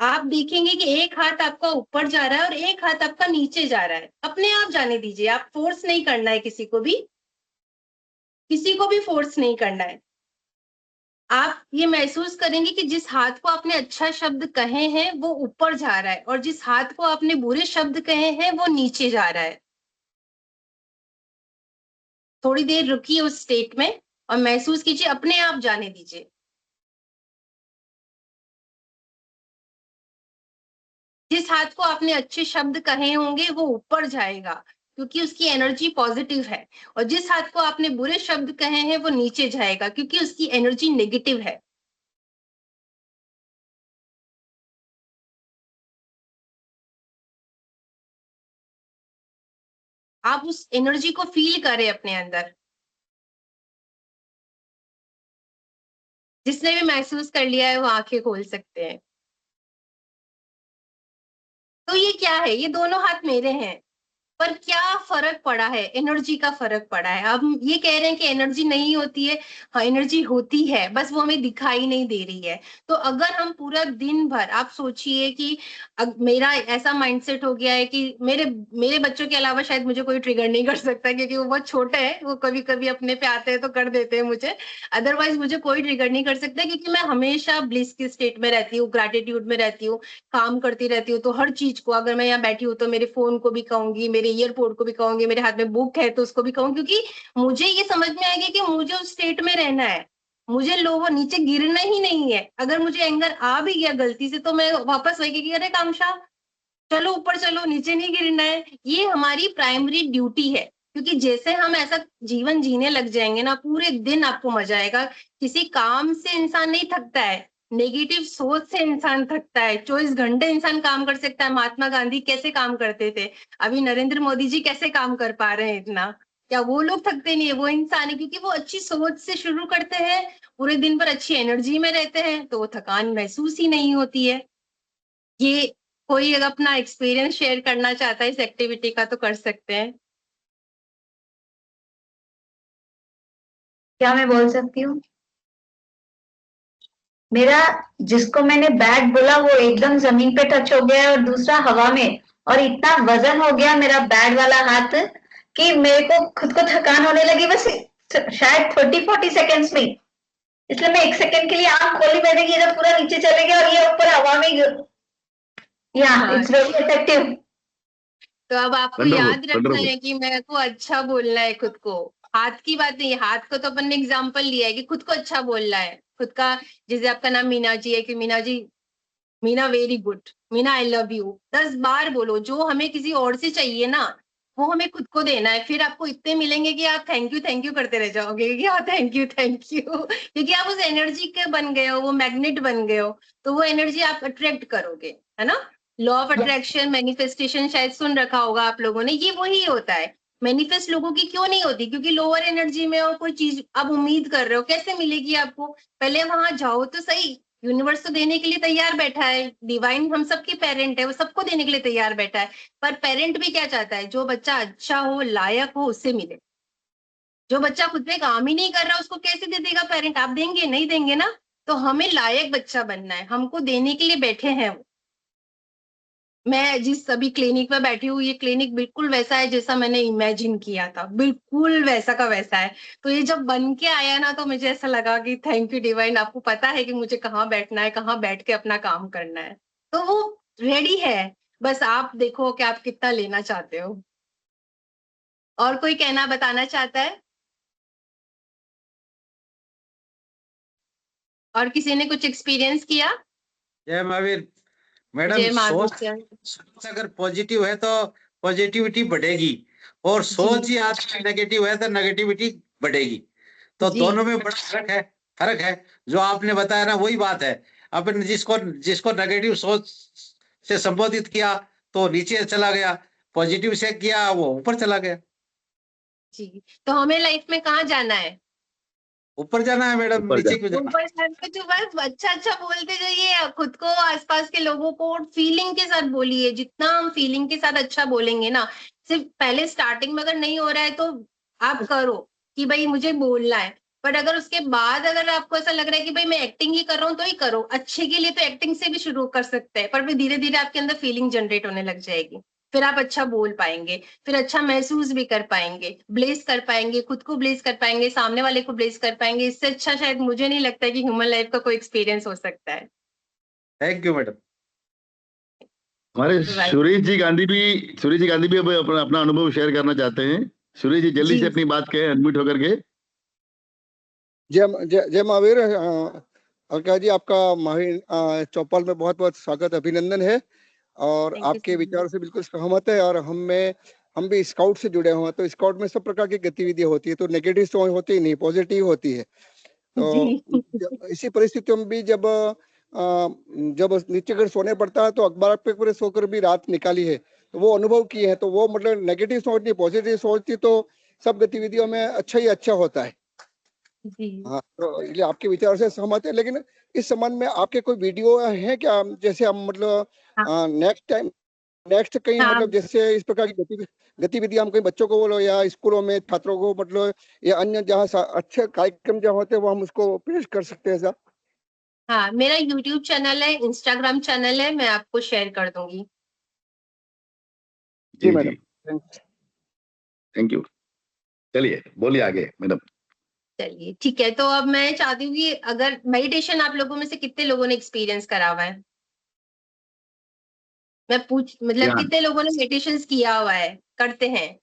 आप देखेंगे कि एक हाथ आपका ऊपर जा रहा है और एक हाथ आपका नीचे जा रहा है, अपने आप जाने दीजिए, आप फोर्स नहीं करना है, किसी को भी फोर्स नहीं करना है। आप ये महसूस करेंगे कि जिस हाथ को आपने अच्छा शब्द कहे हैं वो ऊपर जा रहा है, और जिस हाथ को आपने बुरे शब्द कहे हैं वो नीचे जा रहा है। थोड़ी देर रुकिए उस स्टेट में और महसूस कीजिए, अपने आप जाने दीजिए। जिस हाथ को आपने अच्छे शब्द कहे होंगे वो ऊपर जाएगा, क्योंकि उसकी एनर्जी पॉजिटिव है, और जिस हाथ को आपने बुरे शब्द कहे हैं वो नीचे जाएगा, क्योंकि उसकी एनर्जी नेगेटिव है। आप उस एनर्जी को फील करें अपने अंदर। जिसने भी महसूस कर लिया है वो आंखें खोल सकते हैं। तो ये क्या है? ये दोनों हाथ मेरे हैं, पर क्या फर्क पड़ा है? एनर्जी का फर्क पड़ा है। अब हम ये कह रहे हैं कि एनर्जी नहीं होती है। हाँ, एनर्जी होती है, बस वो हमें दिखाई नहीं दे रही है। तो अगर हम पूरा दिन भर, आप सोचिए कि मेरा ऐसा माइंडसेट हो गया है कि मेरे मेरे बच्चों के अलावा शायद मुझे कोई ट्रिगर नहीं कर सकता, क्योंकि वो बहुत छोटे हैं, वो कभी कभी अपने पे आते हैं तो कर देते हैं मुझे। अदरवाइज मुझे कोई ट्रिगर नहीं कर सकता, क्योंकि मैं हमेशा ब्लिस की स्टेट में रहती हूँ, ग्रैटिट्यूड में रहती हूँ, काम करती रहती हूँ। तो हर चीज को, अगर मैं यहाँ बैठी हूँ तो मेरे फोन को भी कहूंगी, मेरे ईयरपोर्ट को भी कहूंगी, मेरे हाथ में बुक है तो उसको भी कहूंगी, क्योंकि मुझे ये समझ में आएगी कि मुझे उस स्टेट में रहना है। मुझे लोगों नीचे गिरना ही नहीं है। अगर मुझे एंगर आ भी गया गलती से तो मैं वापस वही कि अरे कामशा, चलो ऊपर चलो, नीचे नहीं गिरना है। ये हमारी प्राइमरी ड्यूटी है, क्योंकि जैसे हम ऐसा जीवन जीने लग जाएंगे ना, पूरे दिन आपको मजा आएगा। किसी काम से इंसान नहीं थकता है, नेगेटिव सोच से इंसान थकता है। 24 घंटे इंसान काम कर सकता है। महात्मा गांधी कैसे काम करते थे? अभी नरेंद्र मोदी जी कैसे काम कर पा रहे हैं इतना? क्या वो लोग थकते नहीं है? वो इंसान है, क्योंकि वो अच्छी सोच से शुरू करते हैं, पूरे दिन भर अच्छी एनर्जी में रहते हैं, तो वो थकान महसूस ही नहीं होती है। ये कोई अगर अपना एक्सपीरियंस शेयर करना चाहता है इस एक्टिविटी का तो कर सकते हैं। क्या मैं बोल सकती हूँ? मेरा, जिसको मैंने बैट बोला वो एकदम जमीन पे टच हो गया है और दूसरा हवा में, और इतना वजन हो गया मेरा बैट वाला हाथ कि मेरे को खुद को थकान होने लगी, बस शायद 30-40 सेकेंड्स में। इसलिए मैं 1 सेकेंड के लिए आंख खोली, मैंने कि इधर पूरा नीचे चले गया और ये ऊपर हवा में। या हाँ, इट्स वेरी इफेक्टिव। तो अब आपको वंडरफुल याद रखना वंडरफुल। है कि मेरे को अच्छा बोलना है खुद को। हाथ की बात नहीं, हाथ को तो अपन ने एग्जाम्पल लिया है कि खुद को अच्छा बोलना है, खुद का। जैसे आपका नाम मीना जी है, कि Meena ji, Meena very good, Meena I love you 10 बार बोलो। जो हमें किसी और से चाहिए ना, वो हमें खुद को देना है। फिर आपको इतने मिलेंगे कि आप थैंक यू करते रह जाओगे कि हाँ थैंक यू क्योंकि आप उस एनर्जी के बन गए हो, वो मैग्नेट बन गए हो। तो वो एनर्जी आप अट्रैक्ट करोगे, है ना? लॉ ऑफ अट्रैक्शन, मैनिफेस्टेशन शायद सुन रखा होगा आप लोगों ने। ये वही होता है। मैनिफेस्ट लोगों की क्यों नहीं होती? क्योंकि लोअर एनर्जी में, और कोई चीज आप उम्मीद कर रहे हो, कैसे मिलेगी आपको? पहले वहां जाओ तो सही। यूनिवर्स तो देने के लिए तैयार बैठा है, डिवाइन हम सबके पेरेंट है, वो सबको देने के लिए तैयार बैठा है। पर पेरेंट भी क्या चाहता है? जो बच्चा अच्छा हो, लायक हो, उससे मिले। जो बच्चा खुद पे काम ही नहीं कर रहा उसको कैसे दे देगा पेरेंट? आप देंगे? नहीं देंगे ना। तो हमें लायक बच्चा बनना है, हमको देने के लिए बैठे हैं वो। मैं जिस अभी क्लिनिक में बैठी हूँ, ये क्लिनिक बिल्कुल वैसा है जैसा मैंने इमेजिन किया था, बिल्कुल वैसा का वैसा है। तो ये जब बन के आया ना, तो मुझे ऐसा लगा कि थैंक यू डिवाइन, आपको पता है कि मुझे कहाँ बैठना है, कहाँ बैठ के अपना काम करना है। तो वो रेडी है। बस आप देखो कि आप कितना लेना चाहते हो। और कोई कहना बताना चाहता है? और किसी ने कुछ एक्सपीरियंस किया? जय महावीर। मैडम, जय महावीर सोच सर। सोच अगर पॉजिटिव है तो पॉजिटिविटी बढ़ेगी, और सोच जी ही आपकी नेगेटिव है तो नेगेटिविटी बढ़ेगी। तो जी दोनों में बड़ा फर्क है। जो आपने बताया ना वही बात है। अपन जिसको जिसको नेगेटिव सोच से संबोधित किया तो नीचे चला गया, पॉजिटिव से किया वो ऊपर चला गया। जी। तो हमें लाइफ में कहाँ जाना है? ऊपर जाना है मैडम, ऊपर नीचे जा। क्यों जाना? ऊपर जाके तो बस अच्छा अच्छा बोलते जाइए, खुद को, आसपास के लोगों को फीलिंग के साथ बोलिए। जितना हम फीलिंग के साथ अच्छा बोलेंगे ना, सिर्फ पहले स्टार्टिंग में अगर नहीं हो रहा है तो आप करो कि भाई मुझे बोलना है। पर अगर उसके बाद अगर आपको ऐसा लग रहा है कि भाई मैं एक्टिंग ही कर रहा हूँ, तो ही करो। अच्छे के लिए तो एक्टिंग से भी शुरू कर सकते हैं, पर फिर धीरे धीरे आपके अंदर फीलिंग जनरेट होने लग जाएगी। फिर आप अच्छा बोल पाएंगे, फिर अच्छा महसूस भी कर पाएंगे, ब्लेस कर पाएंगे, खुद को ब्लेस कर पाएंगे, सामने वाले को ब्लेस कर पाएंगे। इससे अच्छा शायद मुझे नहीं लगता है कि ह्यूमन लाइफ का कोई एक्सपीरियंस हो सकता है। Thank you madam. हमारे राइट सुरेश जी गांधी भी अब अपना अनुभव शेयर करना चाहते हैं। सुरेश जी जल्दी जी। से अपनी बात कहें, अनम्यूट होकर के। जय महावीर। अलका जी, आपका महावीर चौपाल में बहुत बहुत स्वागत, अभिनंदन है। और थैंक यू आपके सो विचार मच। से बिल्कुल सहमत है। और हम भी स्काउट से जुड़े हुए हैं, तो स्काउट में सब प्रकार की गतिविधियां होती है, तो नेगेटिव तो होती ही नहीं, पॉजिटिव होती है। तो इसी परिस्थितियों में भी जब नीचे अगर सोने पड़ता है तो अखबार पे सोकर भी रात निकाली है, तो वो अनुभव किए हैं। तो वो मतलब नेगेटिव सोच नहीं, पॉजिटिव सोच थी, तो सब गतिविधियों में अच्छा ही अच्छा होता है। जी। हाँ, तो इसलिए आपके विचार से सहमत है। लेकिन इस संबंध में आपके कोई वीडियो है क्या, जैसे हम मतलब हाँ। नेक्स्ट कहीं हाँ। मतलब जैसे इस प्रकार की गतिविधि हम कहीं बच्चों को बोलो या स्कूलों में छात्रों को मतलब या अन्य जहाँ अच्छे कार्यक्रम जहाँ होते हैं वो हम उसको पेश कर सकते हैं सर? हाँ, मेरा यूट्यूब चैनल है, इंस्टाग्राम चैनल है, मैं आपको शेयर कर दूंगी। जी जी मैडम, थैंक यू। चलिए बोलिए आगे मैडम। चलिए ठीक है, तो अब मैं चाहती हूँ कि अगर मेडिटेशन आप लोगों में से कितने लोगों ने एक्सपीरियंस करा हुआ है, मैं मतलब ध्यान कितने लोगों ने मेडिटेशन किया हुआ है, करते हैं?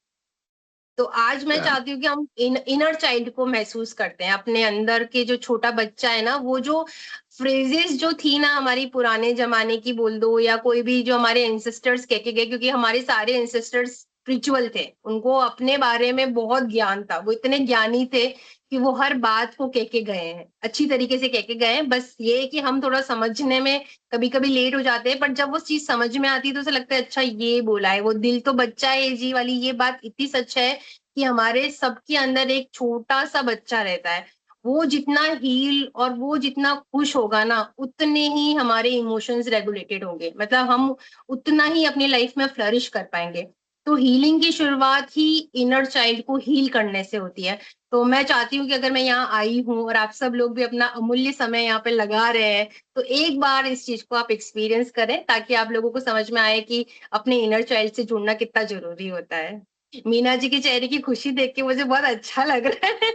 तो आज मैं ध्यान चाहती हूँ कि हम इनर चाइल्ड को महसूस करते हैं, अपने अंदर के जो छोटा बच्चा है ना, वो जो फ्रेजेस जो थी ना हमारी पुराने जमाने की बोल दो, या कोई भी जो हमारे एंसेस्टर्स कह के गए, क्योंकि हमारे सारे एंसेस्टर्स स्पिरिचुअल थे, उनको अपने बारे में बहुत ज्ञान था, वो इतने ज्ञानी थे कि वो हर बात को कह के गए हैं, अच्छी तरीके से कह के गए हैं। बस ये है कि हम थोड़ा समझने में कभी कभी लेट हो जाते हैं, पर जब वो चीज समझ में आती है तो उसे लगता है अच्छा ये बोला है, वो दिल तो बच्चा है जी वाली ये बात इतनी सच है कि हमारे सबके अंदर एक छोटा सा बच्चा रहता है। वो जितना हील और वो जितना खुश होगा ना, उतने ही हमारे इमोशंस रेगुलेटेड होंगे, मतलब हम उतना ही अपनी लाइफ में फ्लरिश कर पाएंगे। तो हीलिंग की शुरुआत ही इनर चाइल्ड को हील करने से होती है। तो मैं चाहती हूँ कि अगर मैं यहाँ आई हूँ और आप सब लोग भी अपना अमूल्य समय यहाँ पे लगा रहे हैं, तो एक बार इस चीज को आप एक्सपीरियंस करें, ताकि आप लोगों को समझ में आए कि अपने इनर चाइल्ड से जुड़ना कितना जरूरी होता है। मीना जी के चेहरे की खुशी देख के मुझे बहुत अच्छा लग रहा है।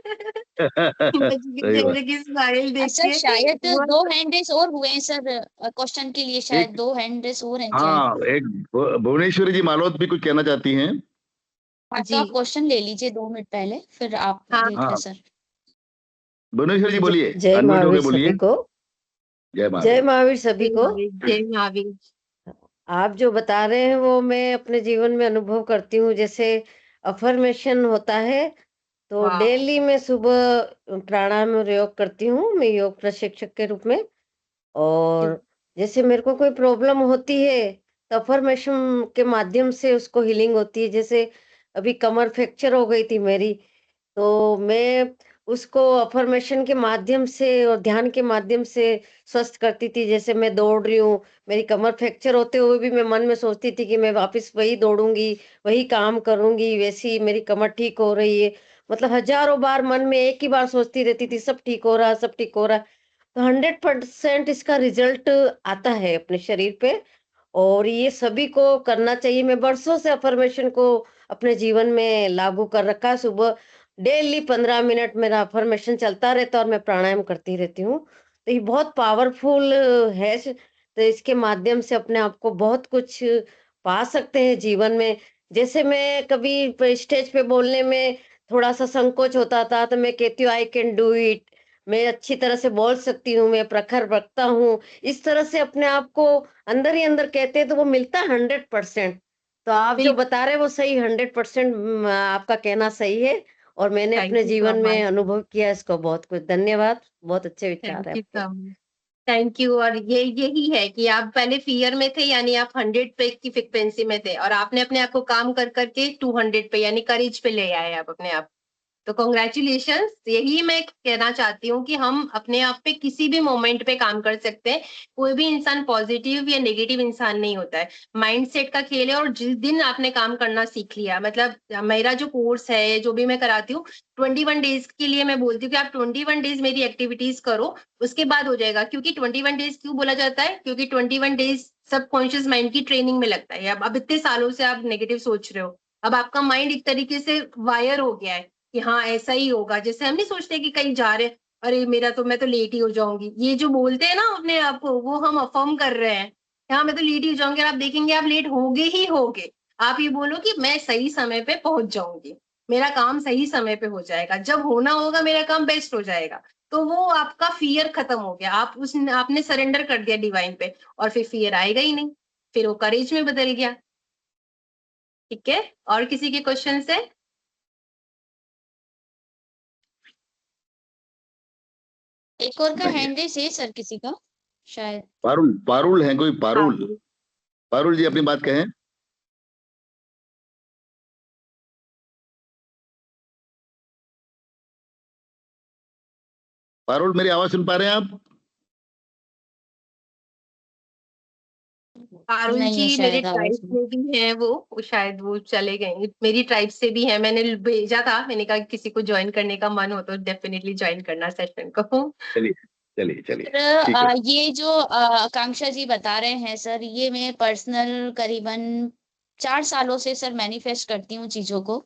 मीना जी के सही बात। चेहरे की स्माइल देख सर के शायद वो 2 हैंड रेस और हुए हैं सर, क्वेश्चन के लिए शायद एक 2 हैंड रेस और हैं शायद। हाँ, एक भुवनेश्वरी जी मालोत भी कुछ कहना चाहती हैं। हाँ, तो जी। आप क्वेश्चन ले लीजिए 2 मिनट पहले, फिर आप हाँ। देख लें हाँ, सर। भुवनेश्वरी जी बोलिए, जय अनम्यूट महावीर होकर बोलिए। सभी को। जय जय महावीर। महावीर सभी जय को। महावीर, जय महावीर। आप जो बता रहे हैं वो मैं अपने जीवन में अनुभव करती हूँ। जैसे अफर्मेशन होता है, तो वाह। डेली मैं सुबह प्राणायाम और योग करती हूँ, मैं योग प्रशिक्षक के रूप में। जी। और जैसे मेरे को कोई प्रॉब्लम होती है तो अफर्मेशन के माध्यम से उसको हीलिंग होती है। जैसे अभी कमर फ्रैक्चर हो गई थी मेरी, तो मैं उसको अफर्मेशन के माध्यम से और ध्यान के माध्यम से स्वस्थ करती थी। जैसे मैं दौड़ रही हूँ, मेरी कमर फ्रैक्चर होते हुए भी मैं मन में सोचती थी कि मैं वापस वही दौड़ूंगी, वही काम करूंगी, वैसी मेरी कमर ठीक हो रही है। मतलब हजारों बार मन में एक ही बार सोचती रहती थी, सब ठीक हो रहा, सब ठीक हो रहा। तो 100% इसका रिजल्ट आता है अपने शरीर पे, और ये सभी को करना चाहिए। मैं बरसों से अफर्मेशन को अपने जीवन में लागू कर रखा है। सुबह डेली 15 मिनट मेरा अफर्मेशन चलता रहता है और मैं प्राणायाम करती रहती हूँ। तो ये बहुत पावरफुल है। तो इसके माध्यम से अपने आप को बहुत कुछ पा सकते हैं जीवन में। जैसे मैं कभी स्टेज पे बोलने में थोड़ा सा संकोच होता था, तो मैं कहती हूँ आई कैन डू इट, मैं अच्छी तरह से बोल सकती हूँ, मैं प्रखर वक्ता हूँ। इस तरह से अपने आप को अंदर ही अंदर कहते हैं तो वो मिलता है 100%। तो आप जो बिल्कुल। बता रहे हैं वो सही 100% आपका कहना सही है, और मैंने थैंक अपने यू सो जीवन में मच। अनुभव किया इसको। बहुत कुछ धन्यवाद, बहुत अच्छे विचार थैंक है यू आपके। So much. Thank you. और ये यही है कि आप पहले फियर में थे, यानी आप 100 पे की फ्रिक्वेंसी में थे, और आपने अपने आप को काम कर करके 200 पे यानी करेज पे ले आए आप अपने आप। तो कॉन्ग्रेचुलेशंस। यही मैं कहना चाहती हूँ कि हम अपने आप पे किसी भी मोमेंट पे काम कर सकते हैं। कोई भी इंसान पॉजिटिव या नेगेटिव इंसान नहीं होता है, माइंडसेट का खेल है। और जिस दिन आपने काम करना सीख लिया, मतलब मेरा जो कोर्स है, जो भी मैं कराती हूँ, 21 डेज के लिए मैं बोलती हूँ कि आप 21 डेज मेरी एक्टिविटीज करो, उसके बाद हो जाएगा। क्योंकि 21 डेज क्यों बोला जाता है? क्योंकि 21 डेज सबकॉन्शियस माइंड की ट्रेनिंग में लगता है। अब इतने सालों से आप नेगेटिव सोच रहे हो, अब आपका माइंड एक तरीके से वायर हो गया है कि हाँ ऐसा ही होगा। जैसे हम नहीं सोचते कि कहीं जा रहे, अरे मेरा तो, मैं तो लेट ही हो जाऊंगी, ये जो बोलते हैं ना अपने आप को, वो हम अफर्म कर रहे हैं, हाँ मैं तो लेट ही हो जाऊंगी। और आप देखेंगे आप लेट होगे ही होगे। आप ये बोलो कि मैं सही समय पे पहुंच जाऊंगी, मेरा काम सही समय पे हो जाएगा, जब होना होगा मेरा काम बेस्ट हो जाएगा। तो वो आपका फियर खत्म हो गया, आपने सरेंडर कर दिया डिवाइन पे, और फिर फियर आएगा ही नहीं, फिर वो करेज में बदल गया। ठीक है, और किसी के क्वेश्चन है? एक और का नहीं है। हैंड रेस है सर किसी का शायद। पारुल, पारुल है कोई? पारुल, हाँ, पारुल जी अपनी बात कहें। पारुल, मेरी आवाज सुन पा रहे हैं आप? पारुल नहीं है जी मेरे शायद आवाज ट्राइब में। में भी हैं, वो शायद वो चले गए, मेरी ट्राइब से भी है। मैंने भेजा था, मैंने कहा किसी को ज्वाइन करने का मन हो तो डेफिनेटली ज्वाइन करना सेशन को। चलिए चलिए चलिए, सर ठीक है। ये जो आकांक्षा जी बता रहे हैं सर, ये मैं पर्सनल करीबन 4 सालों से सर मैनिफेस्ट करती हूँ चीजों को।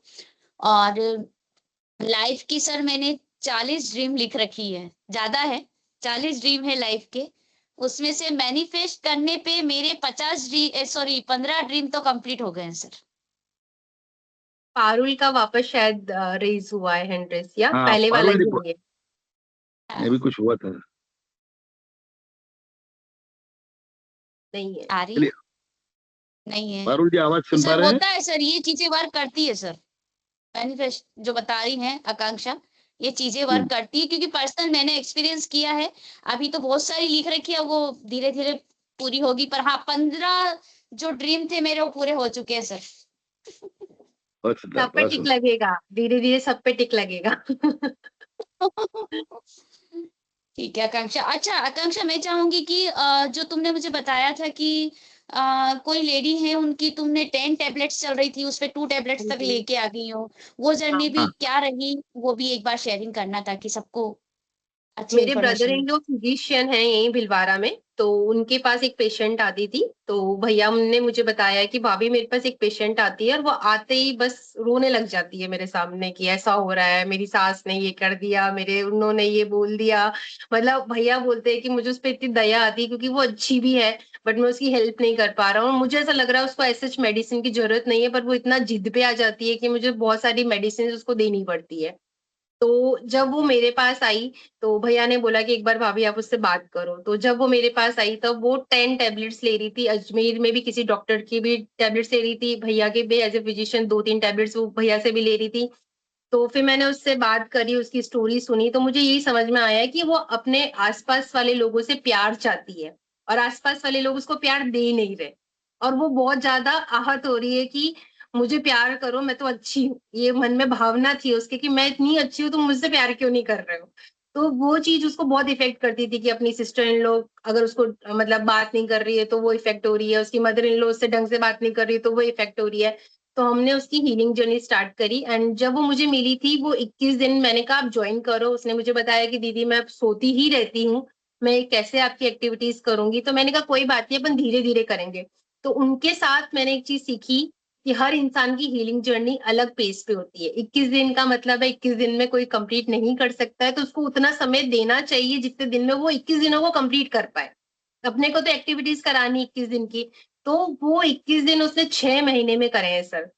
और लाइफ की सर मैंने 40 ड्रीम लिख रखी है, ज्यादा है, 40 ड्रीम है लाइफ के। उसमें से मैनिफेस्ट करने पे मेरे 15 ड्रीम तो कंप्लीट हो गए हैं सर। पारुल का वापस शायद रेज हुआ है हैंड रेस, या हाँ, पहले वाला पारुल ही जी, है ये? अभी कुछ हुआ था। नहीं है। आ रही है? चलिए, नहीं है पारुल जी आवाज तो सुन पा सर रहे हैं? होता है सर, ये चीजें वर्क करती है सर। मैनिफेस्ट जो बता रही हैं आकांक्षा, ये चीजें वर्क करती है, क्योंकि पर्सनल मैंने एक्सपीरियंस किया है। अभी तो बहुत सारी लिख रखी है, वो धीरे धीरे पूरी होगी। पर हाँ, 15 जो ड्रीम थे मेरे, वो पूरे हो चुके हैं सर। बहुत सुंदर, सब पे बहुत टिक सुंदर। लगेगा, धीरे धीरे सब पे टिक लगेगा। ठीक है आकांक्षा। अच्छा आकांक्षा, मैं चाहूंगी कि जो तुमने मुझे बताया था कि कोई लेडी है, उनकी तुमने 10 टैबलेट्स चल रही थी, उस पे 2 टैबलेट्स तक लेके आ गई हो, वो जर्नी भी हाँ, क्या रही, वो भी एक बार शेयरिंग करना ताकि सबको अच्छी मेरे ब्रदर इन्फॉर्मेशन। इन लोग फिजिशियन हैं यहीं भिलवाड़ा में, तो उनके पास एक पेशेंट आती थी। तो भैया ने मुझे बताया कि भाभी मेरे पास एक पेशेंट आती है, और वो आते ही बस रोने लग जाती है मेरे सामने कि ऐसा हो रहा है, मेरी सास ने ये कर दिया, मेरे उन्होंने ये बोल दिया। मतलब भैया बोलते हैं कि मुझे उस पर इतनी दया आती है, क्योंकि वो अच्छी भी है, बट मैं उसकी हेल्प नहीं कर पा रहा हूँ। और मुझे ऐसा लग रहा है उसको ऐसे मेडिसिन की जरूरत नहीं है, पर वो इतना जिद पे आ जाती है कि मुझे बहुत सारी मेडिसिन उसको देनी पड़ती है। तो जब वो मेरे पास आई, तो भैया ने बोला कि एक बार भाभी आप उससे बात करो। तो जब वो मेरे पास आई, तब वो 10 टैबलेट्स ले रही थी। अजमेर में भी किसी डॉक्टर की भी टैबलेट्स ले रही थी, भैया के भी एज ए फिजिशियन 2-3 टैबलेट्स वो भैया से भी ले रही थी। तो फिर मैंने उससे बात करी, उसकी स्टोरी सुनी, तो मुझे यही समझ में आया कि वो अपने आसपास वाले लोगों से प्यार चाहती है, और आसपास वाले लोग उसको प्यार दे नहीं रहे। और वो बहुत ज्यादा आहत हो रही है कि मुझे प्यार करो, मैं तो अच्छी हूँ। ये मन में भावना थी उसके कि मैं इतनी अच्छी हूँ, तुम मुझसे प्यार क्यों नहीं कर रहे हो? तो वो चीज उसको बहुत इफेक्ट करती थी कि अपनी सिस्टर इन लॉ अगर उसको मतलब बात नहीं कर रही है तो वो इफेक्ट हो रही है, उसकी मदर इन लॉ उससे ढंग से बात नहीं कर रही है तो वो इफेक्ट हो रही है। तो हमने उसकी हीलिंग जर्नी स्टार्ट करी, एंड जब वो मुझे मिली थी, वो 21 दिन, मैंने कहा आप ज्वाइन करो। उसने मुझे बताया कि दीदी मैं सोती ही रहती हूँ, मैं कैसे आपकी एक्टिविटीज करूंगी? तो मैंने कहा कोई बात नहीं, अपन धीरे धीरे करेंगे। तो उनके साथ मैंने एक चीज सीखी कि हर इंसान की हीलिंग जर्नी अलग पेस पे होती है। 21 दिन का मतलब है 21 दिन में कोई कंप्लीट नहीं कर सकता है, तो उसको उतना समय देना चाहिए जितने दिन में वो 21 दिनों को कंप्लीट कर पाए। अपने को तो एक्टिविटीज करानी 21 दिन की, तो वो 21 दिन उसने 6 महीने में करे हैं सर।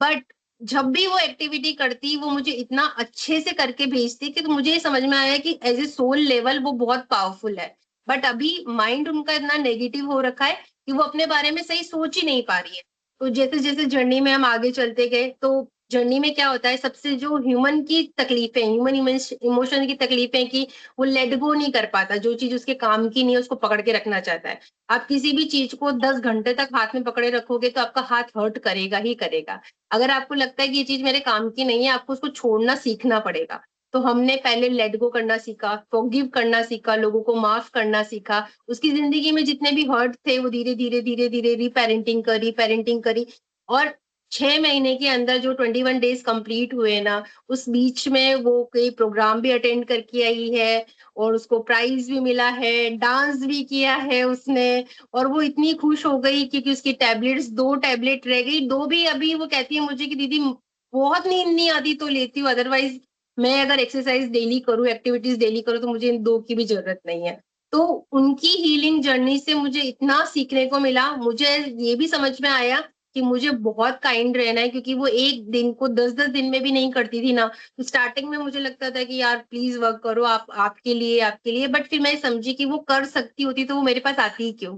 बट जब भी वो एक्टिविटी करती, वो मुझे इतना अच्छे से करके भेजती कि तो मुझे ये समझ में आया कि एज ए सोल लेवल वो बहुत पावरफुल है। बट अभी माइंड उनका इतना नेगेटिव हो रखा है कि वो अपने बारे में सही सोच ही नहीं पा रही है। तो जैसे जैसे जर्नी में हम आगे चलते गए, तो जर्नी में क्या होता है, सबसे जो ह्यूमन की तकलीफें, ह्यूमन इमोशन की तकलीफें कि वो लेट गो नहीं कर पाता, जो चीज उसके काम की नहीं है उसको पकड़ के रखना चाहता है। आप किसी भी चीज को 10 घंटे तक हाथ में पकड़े रखोगे तो आपका हाथ हर्ट करेगा ही करेगा। अगर आपको लगता है कि ये चीज मेरे काम की नहीं है, आपको उसको छोड़ना सीखना पड़ेगा। तो हमने पहले लेट गो करना सीखा, फॉरगिव करना सीखा, लोगों को माफ करना सीखा। उसकी जिंदगी में जितने भी हर्ट थे वो धीरे धीरे धीरे धीरे पेरेंटिंग करी। और 6 महीने के अंदर जो 21 डेज कंप्लीट हुए ना, उस बीच में वो कई प्रोग्राम भी अटेंड करके आई है और उसको प्राइज भी मिला है, डांस भी किया है उसने। और वो इतनी खुश हो गई क्योंकि उसकी टैबलेट्स, 2 टैबलेट रह गई, 2 भी अभी वो कहती है मुझे कि दीदी बहुत नींद नहीं आती तो लेती हूँ, अदरवाइज मैं अगर एक्सरसाइज डेली करूँ, एक्टिविटीज डेली करूँ तो मुझे इन 2 की भी जरूरत नहीं है। तो उनकी हीलिंग जर्नी से मुझे इतना सीखने को मिला। मुझे ये भी समझ में आया कि मुझे बहुत काइंड रहना है, क्योंकि वो एक दिन को 10-10 दिन में भी नहीं करती थी ना। तो स्टार्टिंग में मुझे लगता था कि यार प्लीज वर्क करो, आप आपके लिए, बट फिर मैं समझी कि वो कर सकती होती तो वो मेरे पास आती ही क्यों।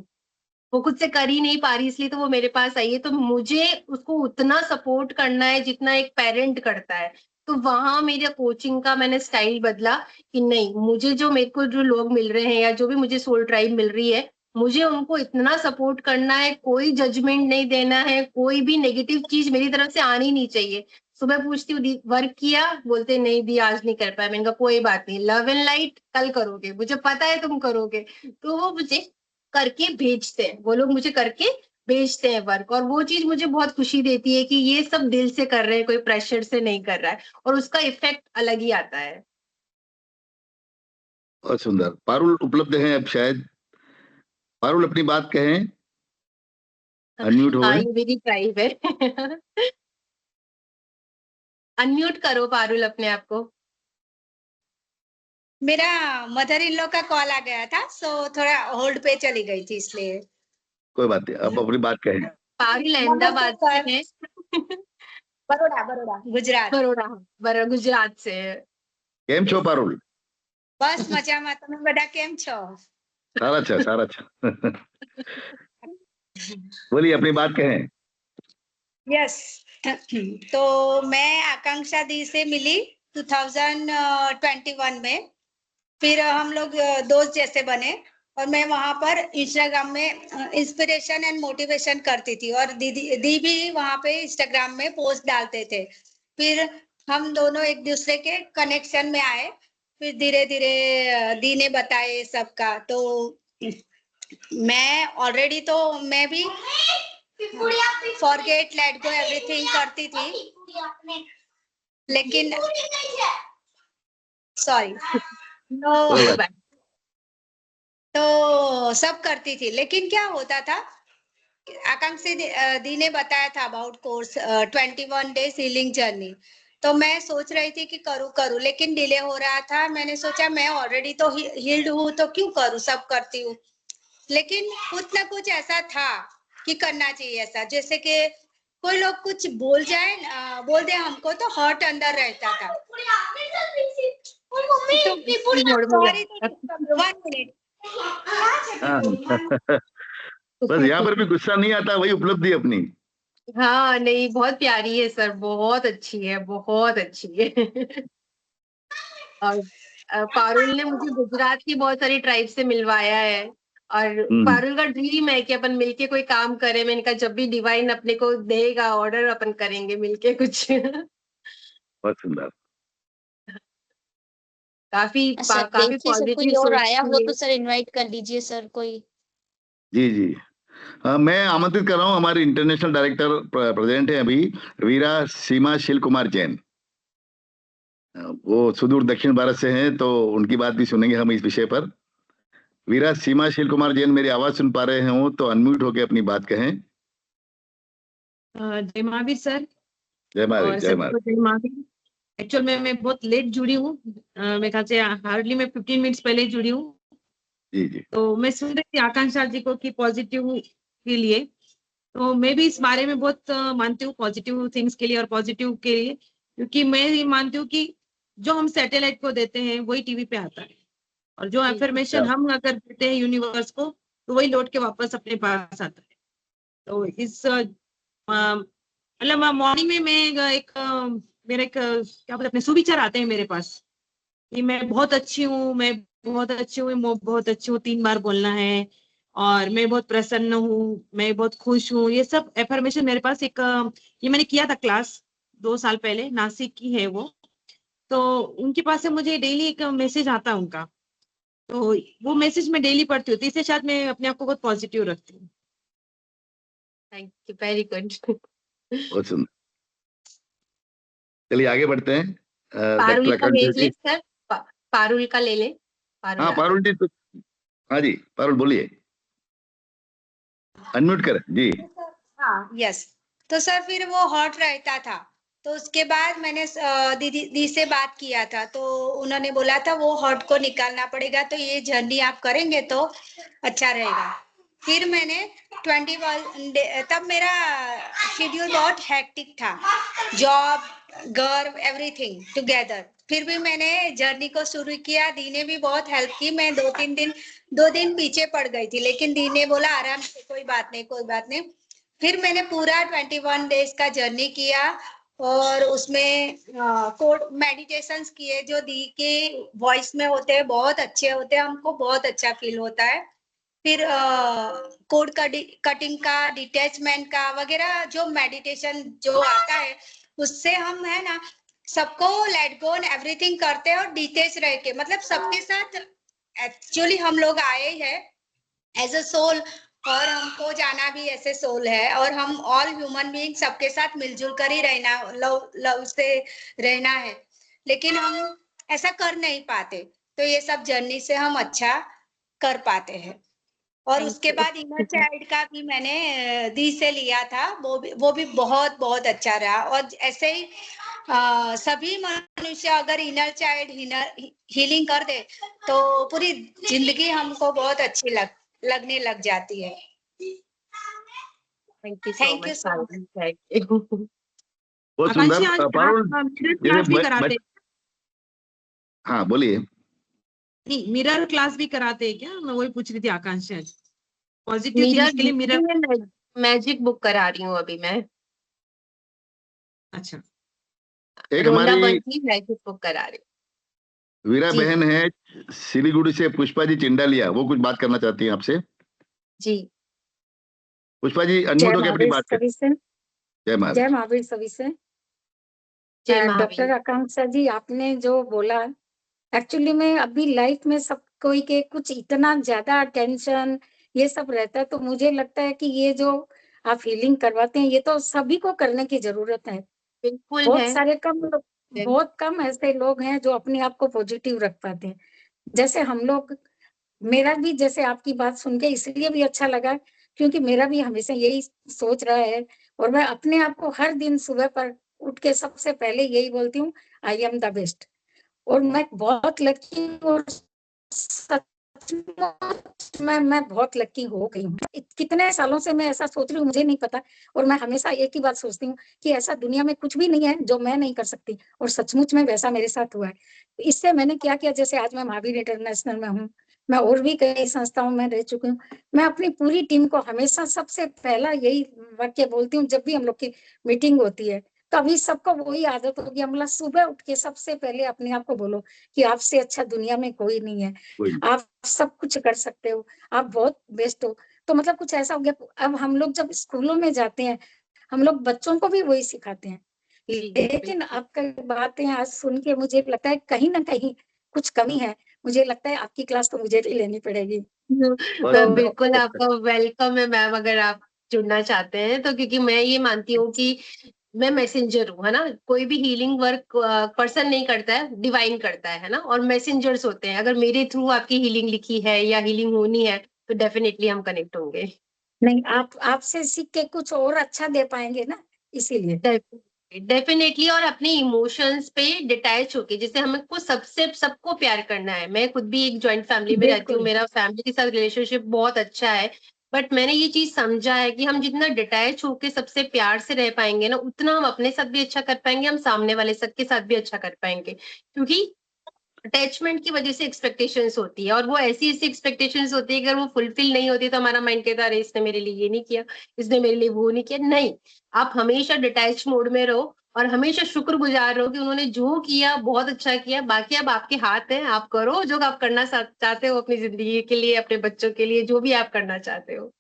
वो खुद से कर ही नहीं पा रही, इसलिए तो वो मेरे पास आई है। तो मुझे उसको उतना सपोर्ट करना है जितना एक पेरेंट करता है। तो वहां मेरे कोचिंग का मैंने स्टाइल बदला कि नहीं, मुझे जो मेरे को जो लोग मिल रहे हैं या जो भी मुझे सोल ट्राइब मिल रही है, मुझे उनको इतना सपोर्ट करना है, कोई जजमेंट नहीं देना है, कोई भी नेगेटिव चीज मेरी तरफ से आनी नहीं चाहिए। सुबह पूछती हूँ वर्क किया, बोलते नहीं दी आज नहीं कर पाया। मैंने कहा कोई बात नहीं, लव एंड लाइट कल करोगे, मुझे पता है तुम करोगे। तो वो मुझे करके भेजते हैं, वो लोग मुझे करके भेजते हैं वर्क, और वो चीज मुझे बहुत खुशी देती है कि ये सब दिल से कर रहे हैं, कोई प्रेशर से नहीं कर रहा है, और उसका इफेक्ट अलग ही आता है। बहुत सुंदर। पारुल उपलब्ध हैं अब शायद। पारुल अपनी बात कहें, अनम्यूट हो हाँ, गए। ये मेरी ट्राइब है। अनम्यूट करो पारुल अपने आप को। मेरा मदर इन लॉ का कॉल आ गया था, सो थोड़ा होल्ड पे चली गई थी इसलिए। कोई बात नहीं, अब अपनी बात कहें। पारुल अहमदाबाद से है। बड़ोड़ा गुजरात। बरोड़ा गुजरात से है। केम छो पारुल? बस मजाમાં, તમે બધા કેમ છો? सारा अच्छा, सारा अच्छा। बोलिए, अपनी बात कहें। यस। तो मैं आकांक्षा दी से मिली 2021 में। फिर हम लोग दोस्त जैसे बने, और मैं वहां पर इंस्टाग्राम में इंस्पिरेशन एंड मोटिवेशन करती थी, और दी भी वहां पे इंस्टाग्राम में पोस्ट डालते थे। फिर हम दोनों एक दूसरे के कनेक्शन में आए। फिर धीरे धीरे दी ने बताए सबका, तो मैं ऑलरेडी तो मैं भी फॉरगेट लेट गो एवरीथिंग करती थी, लेकिन सॉरी तो सब करती थी। लेकिन क्या होता था, आकांक्षा दी ने बताया था about course 21 days healing journey. तो मैं सोच रही थी कि करूँ, लेकिन डिले हो रहा था। मैंने सोचा मैं ऑलरेडी तो हील्ड हूँ तो क्यों करूँ, सब करती हूँ। लेकिन कुछ ना कुछ ऐसा था कि करना चाहिए ऐसा, जैसे कि कोई लोग कुछ बोल दे हमको तो हर्ट अंदर रहता था। Sorry, 1 minute. बस यहाँ पर भी गुस्सा नहीं आता, वही उपलब्धि अपनी। हाँ नहीं, बहुत प्यारी है सर, बहुत अच्छी है, बहुत अच्छी है। और पारुल ने मुझे गुजरात की बहुत सारी ट्राइब से मिलवाया है, और पारुल का ड्रीम है कि अपन मिलके कोई काम करें। मैंने कहा जब भी डिवाइन अपने को देगा ऑर्डर, अपन करेंगे मिलके कुछ। बहुत सुंदर। सर काफी देखिए सर, कोई पॉजिटिव और सोच आया हो की तो सर इनवाइट कर लीजिए सर कोई। जी जी, मैं आमंत्रित कर रहा हूँ, हमारे इंटरनेशनल डायरेक्टर प्रेजेंट है अभी, वीरा सीमा शील कुमार जैन। वो सुदूर दक्षिण भारत से हैं, तो उनकी बात भी सुनेंगे हम इस विषय पर। वीरा सीमा शील कुमार जैन, मेरी आवाज सुन पा रहे हो तो अनम्यूट होकर अपनी बात कहें। जय महावीर सर। जय महावीर, और जय सबको महावीर। जय महावीर। एक्चुअल में मैं बहुत लेट जुड़ी हूँ, मेरे ख्याल से हार्डली मैं 15 मिनट्स पहले जुड़ी हूँ। जी जी। तो मैं सुन रही थी आकांक्षा जी को कि पॉजिटिव के लिए, तो मैं भी इस बारे में बहुत मानती हूँ, पॉजिटिव थिंग्स के लिए और पॉजिटिव के लिए, क्योंकि मैं ये मानती हूँ कि जो हम सैटेलाइट को देते हैं वही टीवी पे आता है, और जो अफर्मेशन हम अगर देते हैं यूनिवर्स को तो वही लौट के वापस अपने पास आता है। तो इस मतलब मॉर्निंग में मैं मेरा एक क्या बोलते अपने सुविचार आते हैं मेरे पास कि मैं बहुत अच्छी हूँ, मैं बहुत अच्छी हूँ, मैं बहुत अच्छी हूँ, 3 बार बोलना है, और मैं बहुत प्रसन्न हूँ, मैं बहुत खुश हूँ। ये सब एफर्मेशन मेरे पास एक ये मैंने किया था क्लास 2 साल पहले, नासिक की है वो। तो उनके पास से मुझे डेली एक मैसेज आता है उनका, तो वो मैसेज मैं डेली पढ़ती हूँ, तो इससे शायद मैं अपने आप को बहुत पॉजिटिव रखती हूँ। Thank you, very good. बहुत सुंदर। चलिए आगे बढ़ते हैं। पारुल डॉक्टर का ले आकांक्षा ले जी। सर, पारुल का ले ले। पारुल हाँ पारुल जी, तो हाँ जी पारुल बोलिए, अनम्यूट करें जी। हाँ यस। तो सर फिर वो हॉट रहता था, तो उसके बाद मैंने दीदी से बात किया था, तो उन्होंने बोला था वो हॉट को निकालना पड़ेगा, तो ये जर्नी आप करेंगे तो अच्छा रहेगा। फिर मैंने 21 डे, तब मेरा शेड्यूल बहुत हेक्टिक था, जॉब, घर, एवरीथिंग टुगेदर। फिर भी मैंने जर्नी को शुरू किया, दी ने भी बहुत हेल्प की। मैं 2 दिन पीछे पड़ गई थी, लेकिन दी ने बोला आराम से, कोई बात नहीं कोई बात नहीं। फिर मैंने पूरा 21 डेज का जर्नी किया, और उसमें कोड मेडिटेशंस किए जो दी के वॉइस में होते हैं, बहुत अच्छे होते हैं, हमको बहुत अच्छा फील होता है। फिर कोड कटिंग का, डिटैचमेंट का वगैरह जो मेडिटेशन जो आता है, उससे हम है ना सबको लेट गो एंड एवरीथिंग करते हैं, और डिटेच रह के, मतलब सबके साथ एक्चुअली हम लोग आए हैं एज अ सोल, और हमको जाना भी ऐसे सोल है, और हम ऑल ह्यूमन बीइंग सबके साथ मिलजुल कर ही रहना, लव से रहना है, लेकिन हम ऐसा कर नहीं पाते। तो ये सब जर्नी से हम अच्छा कर पाते हैं। और उसके बाद इनर चाइल्ड का भी मैंने दी से लिया था, वो भी बहुत बहुत अच्छा रहा। और ऐसे ही सभी मनुष्य अगर इनर चाइल्ड हीलिंग कर दे, तो पूरी जिंदगी हमको बहुत अच्छी लगने लग जाती है। Thank you so thank you much so much. Parul, thank you. बहुत आकांक्षी सुंदर। आज पारुल आप मिरर जैसे क्लास भी कराते हैं? हाँ बोलिए। नहीं, मिरर क्लास भी कराते हैं क्या? मैं वही पूछ रही थी आकांक्षी आज। पॉजिटिव थिंग्स के लिए मिरर। मिरर मैजिक बुक करा रही हूँ अभी मैं। अच्छा, एक रोंडा हमारी बंसी मैजिक बुक करा रही हूँ। वीरा जी बहन है सिलीगुड़ी से, पुष्पा जी चिंडालिया, वो कुछ बात करना चाहती हैं आपसे। जी। पुष्पा जी जय अनम्यूट होकर अपनी महावीर बात करें। सभी से। जय जय महावीर। महावीर सभी से। जय डॉक्टर महावीर। आकांक्षा जी, आपने जो बोला, एक्चुअली में अभी लाइफ में सब कोई के कुछ इतना ज्यादा टेंशन ये सब रहता है, तो मुझे लगता है कि ये जो आप हीलिंग करवाते हैं, ये तो सभी को करने की जरूरत है। बिल्कुल बहुत है। सारे बहुत कम ऐसे लोग हैं जो अपने आप को पॉजिटिव रख पाते हैं। जैसे हम लोग, मेरा भी जैसे आपकी बात सुन के इसलिए भी अच्छा लगा, क्योंकि मेरा भी हमेशा यही सोच रहा है, और मैं अपने आप को हर दिन सुबह पर उठ के सबसे पहले यही बोलती हूँ, आई एम द बेस्ट। और मैं बहुत लकी हूँ, और सचमुच मैं बहुत लकी हो गई हूँ। कितने सालों से मैं ऐसा सोच रही हूँ, मुझे नहीं पता, और मैं हमेशा एक ही बात सोचती हूँ कि ऐसा दुनिया में कुछ भी नहीं है जो मैं नहीं कर सकती, और सचमुच में वैसा मेरे साथ हुआ है। इससे मैंने क्या किया, जैसे आज मैं महावीर इंटरनेशनल में हूँ, मैं और भी कई संस्थाओं में रह चुकी हूँ, मैं अपनी पूरी टीम को हमेशा सबसे पहला यही वाक्य बोलती हूँ जब भी हम लोग की मीटिंग होती है। तो अभी सबको वही आदत हो गया, मतलब सुबह उठ के सबसे पहले अपने आप को बोलो कि आपसे अच्छा दुनिया में कोई नहीं है, आप सब कुछ कर सकते हो, आप बहुत बेस्ट हो। तो मतलब कुछ ऐसा हो गया। अब हम लोग जब स्कूलों में जाते हैं, हम लोग बच्चों को भी वही सिखाते हैं, लेकिन आपका बातें आज सुन के मुझे लगता है कहीं ना कहीं कुछ कमी है। मुझे लगता है आपकी क्लास तो मुझे भी लेनी पड़ेगी। तो बिल्कुल आपका वेलकम है मैम, अगर आप जुड़ना चाहते हैं तो, क्योंकि मैं ये मानती हूँ कि मैं मैसेंजर हूँ, है ना। कोई भी हीलिंग वर्क पर्सन नहीं करता है, डिवाइन करता है ना, और मैसेंजर्स होते हैं। अगर मेरे थ्रू आपकी हीलिंग लिखी है या हीलिंग होनी है, तो डेफिनेटली हम कनेक्ट होंगे। नहीं, आपसे सीख के कुछ और अच्छा दे पाएंगे ना, इसीलिए। डेफिनेटली। और अपने इमोशंस पे डिटैच होके, जैसे हमको सबको प्यार करना है। मैं खुद भी एक जॉइंट फैमिली में रहती हूँ, मेरा फैमिली के साथ रिलेशनशिप बहुत अच्छा है, बट मैंने ये चीज समझा है कि हम जितना डिटैच होके सबसे प्यार से रह पाएंगे ना, उतना हम अपने साथ भी अच्छा कर पाएंगे, हम सामने वाले के साथ भी अच्छा कर पाएंगे। क्योंकि अटैचमेंट की वजह से एक्सपेक्टेशंस होती है, और वो ऐसी ऐसी एक्सपेक्टेशंस होती है, अगर वो फुलफिल नहीं होती तो हमारा माइंड कहता है अरे इसने मेरे लिए ये नहीं किया, इसने मेरे लिए वो नहीं किया। नहीं, आप हमेशा डिटैच मोड में रहो और हमेशा शुक्रगुजार रहो कि उन्होंने जो किया बहुत अच्छा किया, बाकी अब आपके हाथ है, आप करो जो आप करना चाहते हो अपनी जिंदगी के लिए, अपने बच्चों के लिए, जो भी आप करना चाहते हो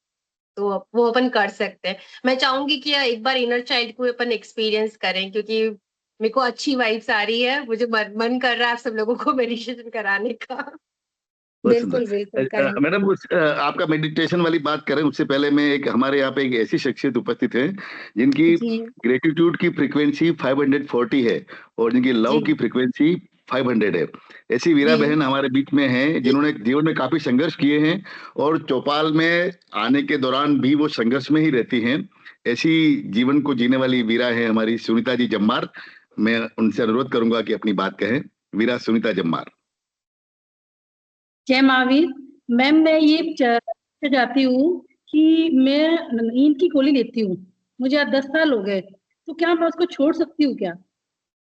तो वो अपन कर सकते हैं। मैं चाहूंगी कि एक बार इनर चाइल्ड को अपन एक्सपीरियंस करें, क्योंकि मेरे को अच्छी वाइब्स आ रही है, मुझे मन कर रहा है आप सब लोगों को मेडिटेशन कराने का। बहुत बिल्कुल सुंदर। बिल्कुल करेंगे। मैडम आपका मेडिटेशन वाली बात करें उससे पहले मैं एक हमारे यहाँ पे एक ऐसी शख्सियत उपस्थित है जिनकी जी ग्रेटिट्यूड की फ्रीक्वेंसी 540 है और जिनकी लव जी की फ्रीक्वेंसी 500 है। ऐसी वीरा जी बहन हमारे बीच में हैं जिन्होंने जीवन में काफी संघर्ष किए हैं और चौपाल में आने के दौरान भी वो संघर्ष में ही रहती हैं। ऐसी जीवन को जीने वाली वीरा है हमारी सुनीता जी जम्मार। मैं उनसे अनुरोध करूंगा कि अपनी बात कहें। वीरा सुनीता जम्मार। जय महावीर। मैम मैं ये चाहती हूँ कि मैं नींद की गोली लेती हूँ, मुझे आज 10 साल हो गए, तो क्या मैं उसको छोड़ सकती हूँ क्या?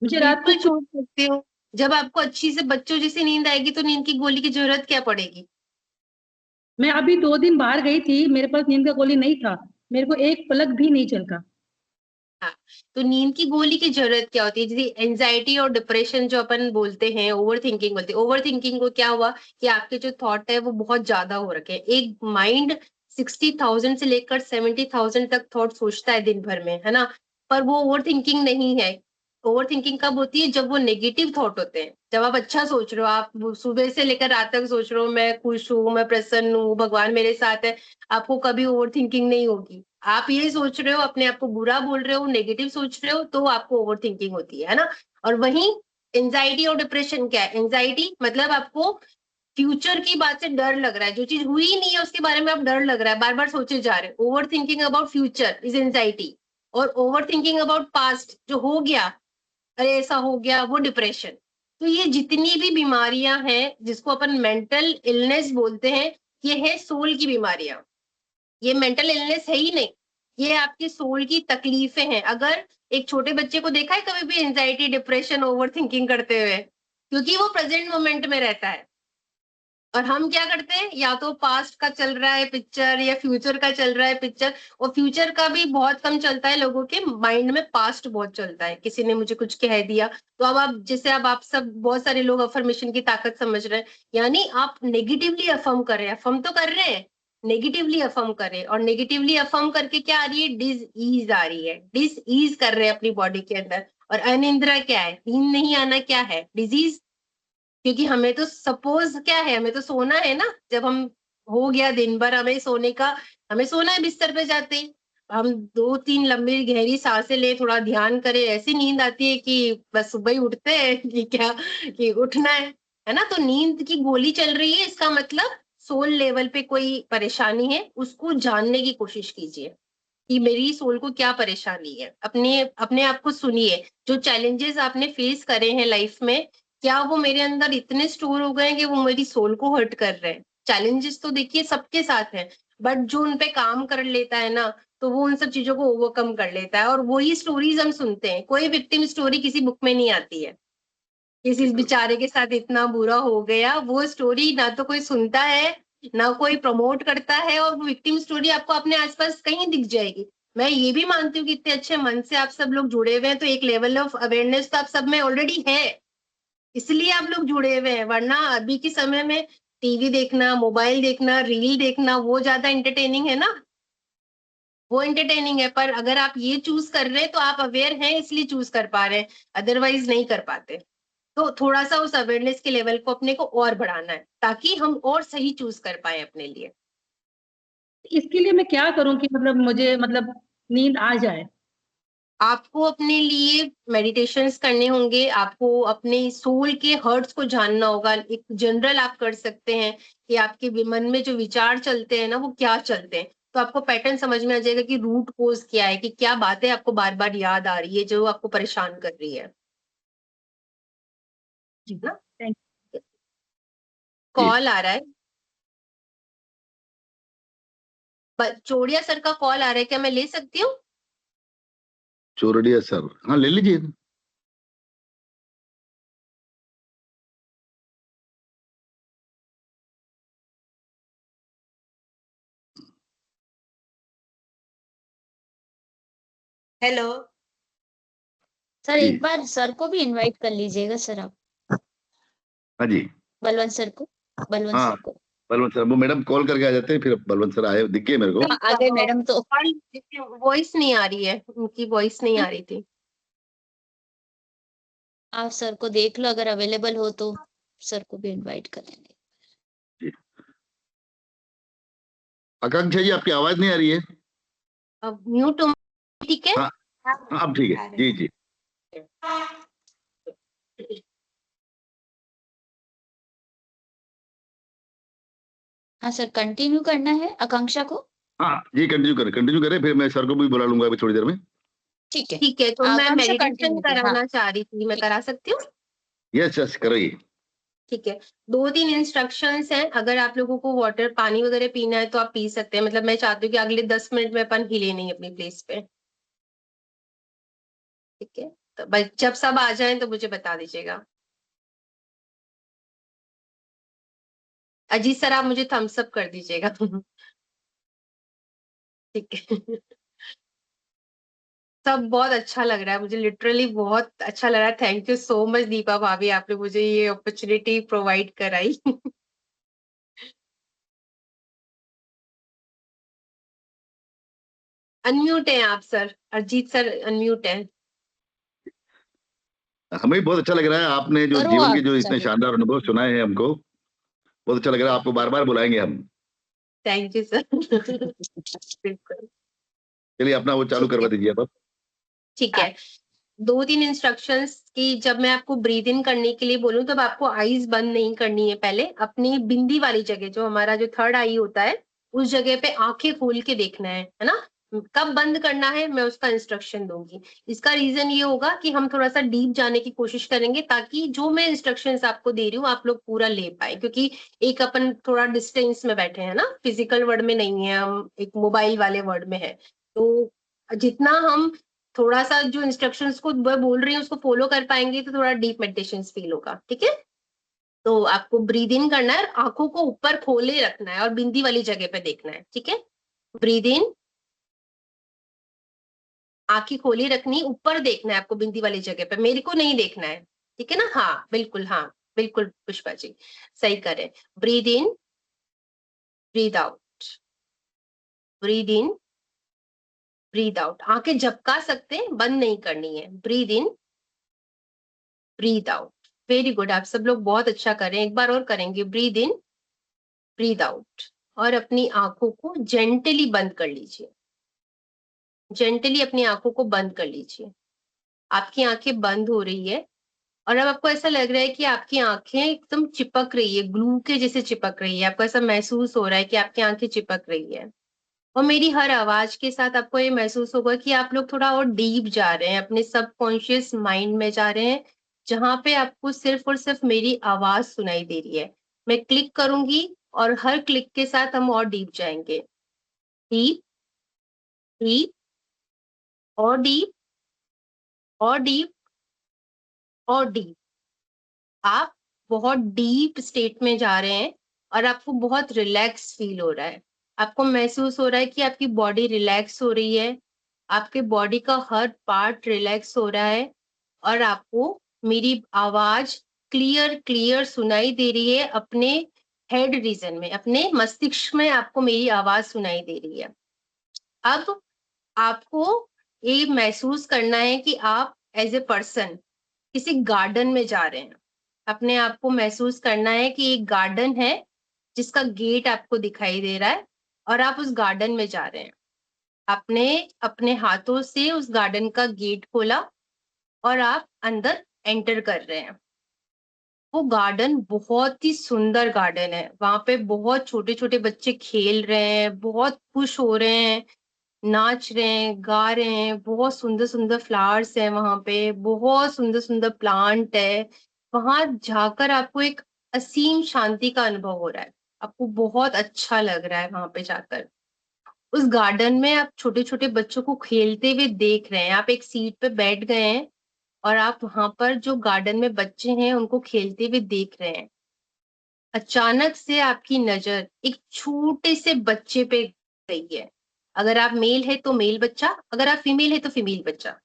मुझे रात बिल्कुल को छोड़ सकते हो। जब आपको अच्छी से बच्चों जैसी नींद आएगी तो नींद की गोली की जरूरत क्या पड़ेगी? मैं अभी 2 दिन बाहर गई थी, मेरे पास नींद का गोली नहीं था, मेरे को एक पलक भी नहीं झलका। हाँ, तो नींद की गोली की जरूरत क्या होती है? जैसे एंजाइटी और डिप्रेशन जो अपन बोलते हैं, ओवर थिंकिंग बोलते हैं। ओवर थिंकिंग को क्या हुआ कि आपके जो थॉट है वो बहुत ज्यादा हो रखे हैं। एक माइंड 60,000 से लेकर 70,000 तक थॉट सोचता है दिन भर में, है ना? पर वो ओवर थिंकिंग नहीं है। ओवर थिंकिंग कब होती है? जब वो नेगेटिव थॉट होते हैं। जब आप अच्छा सोच रहे हो, आप सुबह से लेकर रात तक सोच रहे हो मैं खुश हूँ, मैं प्रसन्न हूँ, भगवान मेरे साथ है, आपको कभी ओवर थिंकिंग नहीं होगी। आप ये सोच रहे हो, अपने आप को बुरा बोल रहे हो, नेगेटिव सोच रहे हो, तो आपको ओवर थिंकिंग होती है ना? और वहीं एंजाइटी और डिप्रेशन क्या है? एंजाइटी मतलब आपको फ्यूचर की बात से डर लग रहा है, जो चीज हुई नहीं है उसके बारे में आप डर लग रहा है, बार बार सोचे जा रहे हो। Over thinking about future is anxiety, और ओवर थिंकिंग अबाउट पास्ट जो हो गया, अरे ऐसा हो गया, वो डिप्रेशन। तो ये जितनी भी बीमारियां हैं जिसको अपन मेंटल इलनेस बोलते हैं, ये है सोल की बीमारियां। ये मेंटल इलनेस है ही नहीं, ये आपकी सोल की तकलीफें हैं। अगर एक छोटे बच्चे को देखा है कभी भी एंजाइटी डिप्रेशन ओवर थिंकिंग करते हुए? क्योंकि वो प्रेजेंट मोमेंट में रहता है। और हम क्या करते हैं, या तो पास्ट का चल रहा है पिक्चर या फ्यूचर का चल रहा है पिक्चर। और फ्यूचर का भी बहुत कम चलता है, लोगों के माइंड में पास्ट बहुत चलता है। किसी ने मुझे कुछ कह दिया तो अब आप जैसे अब आप सब बहुत सारे लोग अफर्मेशन की ताकत समझ रहे हैं, यानी आप नेगेटिवली अफर्म कर रहे हैं। अफर्म तो कर रहे हैं, नेगेटिवली अफर्म कर रहे हैं, और नेगेटिवली अफर्म करके क्या आ रही है? डिस ईज आ रही है, डिस ईज कर रहे हैं अपनी बॉडी के अंदर। और अनिद्रा क्या है? नींद नहीं आना क्या है? डिजीज। क्योंकि हमें तो सपोज क्या है, हमें तो सोना है ना। जब हम हो गया दिन भर हमें सोने का, हमें सोना है बिस्तर पे जाते ही। हम 2-3 लंबी गहरी सांसें ले, थोड़ा ध्यान करें, ऐसी नींद आती है कि बस सुबह ही उठते हैं कि क्या, कि उठना है ना? तो नींद की गोली चल रही है, इसका मतलब सोल लेवल पे कोई परेशानी है, उसको जानने की कोशिश कीजिए कि मेरी सोल को क्या परेशानी है। अपने अपने आप को सुनिए। जो चैलेंजेस आपने फेस करे हैं लाइफ में, क्या वो मेरे अंदर इतने स्टोर हो गए हैं कि वो मेरी सोल को हर्ट कर रहे हैं? चैलेंजेस तो देखिए सबके साथ हैं, बट जो उन पे काम कर लेता है ना, तो वो उन सब चीजों को ओवरकम कर लेता है। और वही स्टोरीज हम सुनते हैं, कोई विक्टिम स्टोरी किसी बुक में नहीं आती है। किसी बेचारे के साथ इतना बुरा हो गया, वो स्टोरी ना तो कोई सुनता है, ना कोई प्रमोट करता है, और वो विक्टिम स्टोरी आपको अपने आसपास कहीं दिख जाएगी। मैं ये भी मानती हूँ कि इतने अच्छे मन से आप सब लोग जुड़े हुए हैं, तो एक लेवल ऑफ अवेयरनेस तो आप सब में ऑलरेडी है, इसलिए आप लोग जुड़े हुए हैं। वरना अभी के समय में टीवी देखना, मोबाइल देखना, रील देखना, वो ज्यादा एंटरटेनिंग है ना, वो एंटरटेनिंग है। पर अगर आप ये चूज कर रहे हैं तो आप अवेयर हैं इसलिए चूज कर पा रहे हैं, अदरवाइज नहीं कर पाते। तो थोड़ा सा उस अवेयरनेस के लेवल को अपने को और बढ़ाना है, ताकि हम और सही चूज कर पाए अपने लिए। इसके लिए मैं क्या करूँ कि मतलब मुझे मतलब नींद आ जाए? आपको अपने लिए मेडिटेशंस करने होंगे, आपको अपने सोल के हर्ट्स को जानना होगा। एक जनरल आप कर सकते हैं कि आपके मन में जो विचार चलते हैं ना, वो क्या चलते हैं। तो आपको पैटर्न समझ में आ जाएगा कि रूट कोज क्या है, कि क्या बातें आपको बार बार याद आ रही है जो आपको परेशान कर रही है जी ना? थैंक जी कॉल आ रहा है, चोड़िया सर का कॉल आ रहा है, क्या मैं ले सकती हूँ? चोरडिया सर, हाँ ले लीजिए। हेलो सर जी एक बार सर को भी इनवाइट कर लीजिएगा सर आप, हाँ जी बलवंत सर को, बलवंत हाँ सर को। बलवंत सर, वो मैडम कॉल करके आ जाते हैं, फिर बलवंत सर आए, दिख गए मेरे को। हाँ, आ गए मैडम तो। वॉइस नहीं आ रही है, उनकी वॉइस नहीं आ रही थी। आप सर को देख लो, अगर अवेलेबल हो तो सर को भी इनवाइट कर लेंगे। आकांक्षा जी आपकी आवाज नहीं आ रही है। अब म्यूट हूँ, ठीक है। हाँ हाँ, अब ठीक है जी जी। हाँ सर, कंटिन्यू करना है आकांक्षा को। हाँ जी, कंटिन्यू करें, फिर मैं सर को भी बुला लूंगा अभी थोड़ी देर में। ठीक है, ठीक है, तो मैं आकांक्षा मेडिटेशन कंटिन्यू हाँ कराना चाह रही थी, मैं ठीक। करा सकती हूँ? यस यस करिए। ठीक है, 2-3 इंस्ट्रक्शंस हैं। अगर आप लोगों को वाटर पानी वगैरह पीना है तो आप पी सकते हैं, मतलब मैं चाहती हूँ कि अगले 10 मिनट में अपन हिले नहीं अपनी प्लेस पे। ठीक है, तो बस जब सब आ जाएं तो मुझे बता दीजिएगा। अजीत सर आप मुझे थम्स अप कर दीजिएगा। ठीक है। सब बहुत अच्छा लग रहा है मुझे, लिटरली बहुत अच्छा लग रहा है। Thank you so much Deepa भाभी, आपने मुझे ये अपॉर्चुनिटी प्रोवाइड कराई। अनम्यूट हैं आप सर, अरजीत सर अनम्यूट हैं। हमें भी बहुत अच्छा लग रहा है, आपने जो करो जीवन के आप जो इतने चालू। शानदार अनुभव सुनाए हैं हमको, बहुत अच्छा लग रहा है। आपको बार बार बुलाएंगे हम। Thank you sir. बिल्कुल। चलिए अपना वो चालू ठीक करवा है, दीजिए आप। ठीक है। 2-3 इंस्ट्रक्शंस की जब मैं आपको ब्रीद इन करने के लिए बोलूं तब आपको आईज बंद नहीं करनी है। पहले अपनी बिंदी वाली जगह, जो हमारा जो थर्ड आई होता है, उस जगह पे आंखें खोल के देखना है ना। कब बंद करना है मैं उसका इंस्ट्रक्शन दूंगी। इसका रीजन ये होगा कि हम थोड़ा सा डीप जाने की कोशिश करेंगे, ताकि जो मैं इंस्ट्रक्शंस आपको दे रही हूँ आप लोग पूरा ले पाए, क्योंकि एक अपन थोड़ा डिस्टेंस में बैठे हैं ना, फिजिकल वर्ड में नहीं है, हम एक मोबाइल वाले वर्ड में है। तो जितना हम थोड़ा सा जो इंस्ट्रक्शंस को मैं बोल रही हूँ उसको फॉलो कर पाएंगे तो थोड़ा डीप मेडिटेशन फील होगा। ठीक है, तो आपको ब्रीद इन करना है, आंखों को ऊपर खोले रखना है और बिंदी वाली जगह पे देखना है। ठीक है, ब्रीद इन, आंखें खोली रखनी, ऊपर देखना है आपको बिंदी वाली जगह पे, मेरे को नहीं देखना है। ठीक है ना, हाँ बिल्कुल, हाँ बिल्कुल पुष्पा जी सही करें। Breathe in, breathe out, breathe in, breathe out. आंखें झपका सकते हैं, बंद नहीं करनी है। Breathe in, breathe out. Very good, आप सब लोग बहुत अच्छा कर रहे हैं। एक बार और करेंगे, ब्रीद इन, ब्रीद आउट। और अपनी आंखों को जेंटली बंद कर लीजिए, जेंटली अपनी आंखों को बंद कर लीजिए। आपकी आंखें बंद हो रही है और अब आपको ऐसा लग रहा है कि आपकी आंखें एकदम चिपक रही है, ग्लू के जैसे चिपक रही है। आपको ऐसा महसूस हो रहा है कि आपकी आंखें चिपक रही है। और मेरी हर आवाज के साथ आपको ये महसूस होगा कि आप लोग थोड़ा और डीप जा रहे हैं, अपने सबकॉन्शियस माइंड में जा रहे हैं, जहां पे आपको सिर्फ और सिर्फ मेरी आवाज सुनाई दे रही है। मैं क्लिक करूंगी और हर क्लिक के साथ हम और डीप जाएंगे, डीप, डीप और डीप और डीप और डीप। आप बहुत डीप स्टेट में जा रहे हैं और आपको बहुत रिलैक्स फील हो रहा है। आपको महसूस हो रहा है कि आपकी बॉडी रिलैक्स हो रही है, आपके बॉडी का हर पार्ट रिलैक्स हो रहा है और आपको मेरी आवाज क्लियर क्लियर सुनाई दे रही है। अपने हेड रीजन में, अपने मस्तिष्क में आपको मेरी आवाज सुनाई दे रही है। अब आपको ये महसूस करना है कि आप एज ए पर्सन किसी गार्डन में जा रहे हैं। अपने आप को महसूस करना है कि एक गार्डन है जिसका गेट आपको दिखाई दे रहा है और आप उस गार्डन में जा रहे हैं। आपने अपने हाथों से उस गार्डन का गेट खोला और आप अंदर एंटर कर रहे हैं। वो गार्डन बहुत ही सुंदर गार्डन है, वहां पे बहुत छोटे छोटे बच्चे खेल रहे हैं, बहुत खुश हो रहे हैं, नाच रहे हैं, गा रहे हैं। बहुत सुंदर सुंदर फ्लावर्स हैं वहां पे, बहुत सुंदर सुंदर प्लांट है। वहां जाकर आपको एक असीम शांति का अनुभव हो रहा है, आपको बहुत अच्छा लग रहा है वहां पे जाकर। उस गार्डन में आप छोटे छोटे बच्चों को खेलते हुए देख रहे हैं। आप एक सीट पे बैठ गए हैं और आप वहां पर जो गार्डन में बच्चे हैं उनको खेलते हुए देख रहे हैं। अचानक से आपकी नजर एक छोटे से बच्चे पे गई है। अगर आप मेल है तो मेल बच्चा, अगर आप फीमेल है तो फीमेल बच्चा।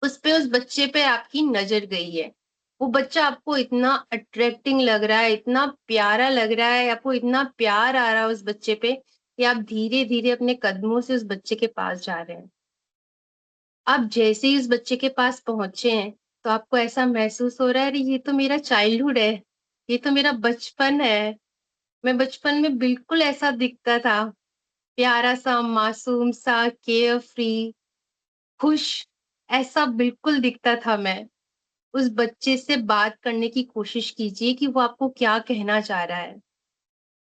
उस बच्चे पे आपकी नजर गई है, वो बच्चा आपको इतना अट्रैक्टिंग लग रहा है, इतना प्यारा लग रहा है, आपको इतना प्यार आ रहा है उस बच्चे पे कि आप धीरे धीरे अपने कदमों से उस बच्चे के पास जा रहे हैं। आप जैसे ही उस बच्चे के पास पहुंचे हैं तो आपको ऐसा महसूस हो रहा है, अरे ये तो मेरा चाइल्डहुड है, ये तो मेरा बचपन है। मैं बचपन में बिल्कुल ऐसा दिखता था, प्यारा सा, मासूम सा, केयर फ्री, खुश, ऐसा बिल्कुल दिखता था मैं। उस बच्चे से बात करने की कोशिश कीजिए कि वो आपको क्या कहना चाह रहा है,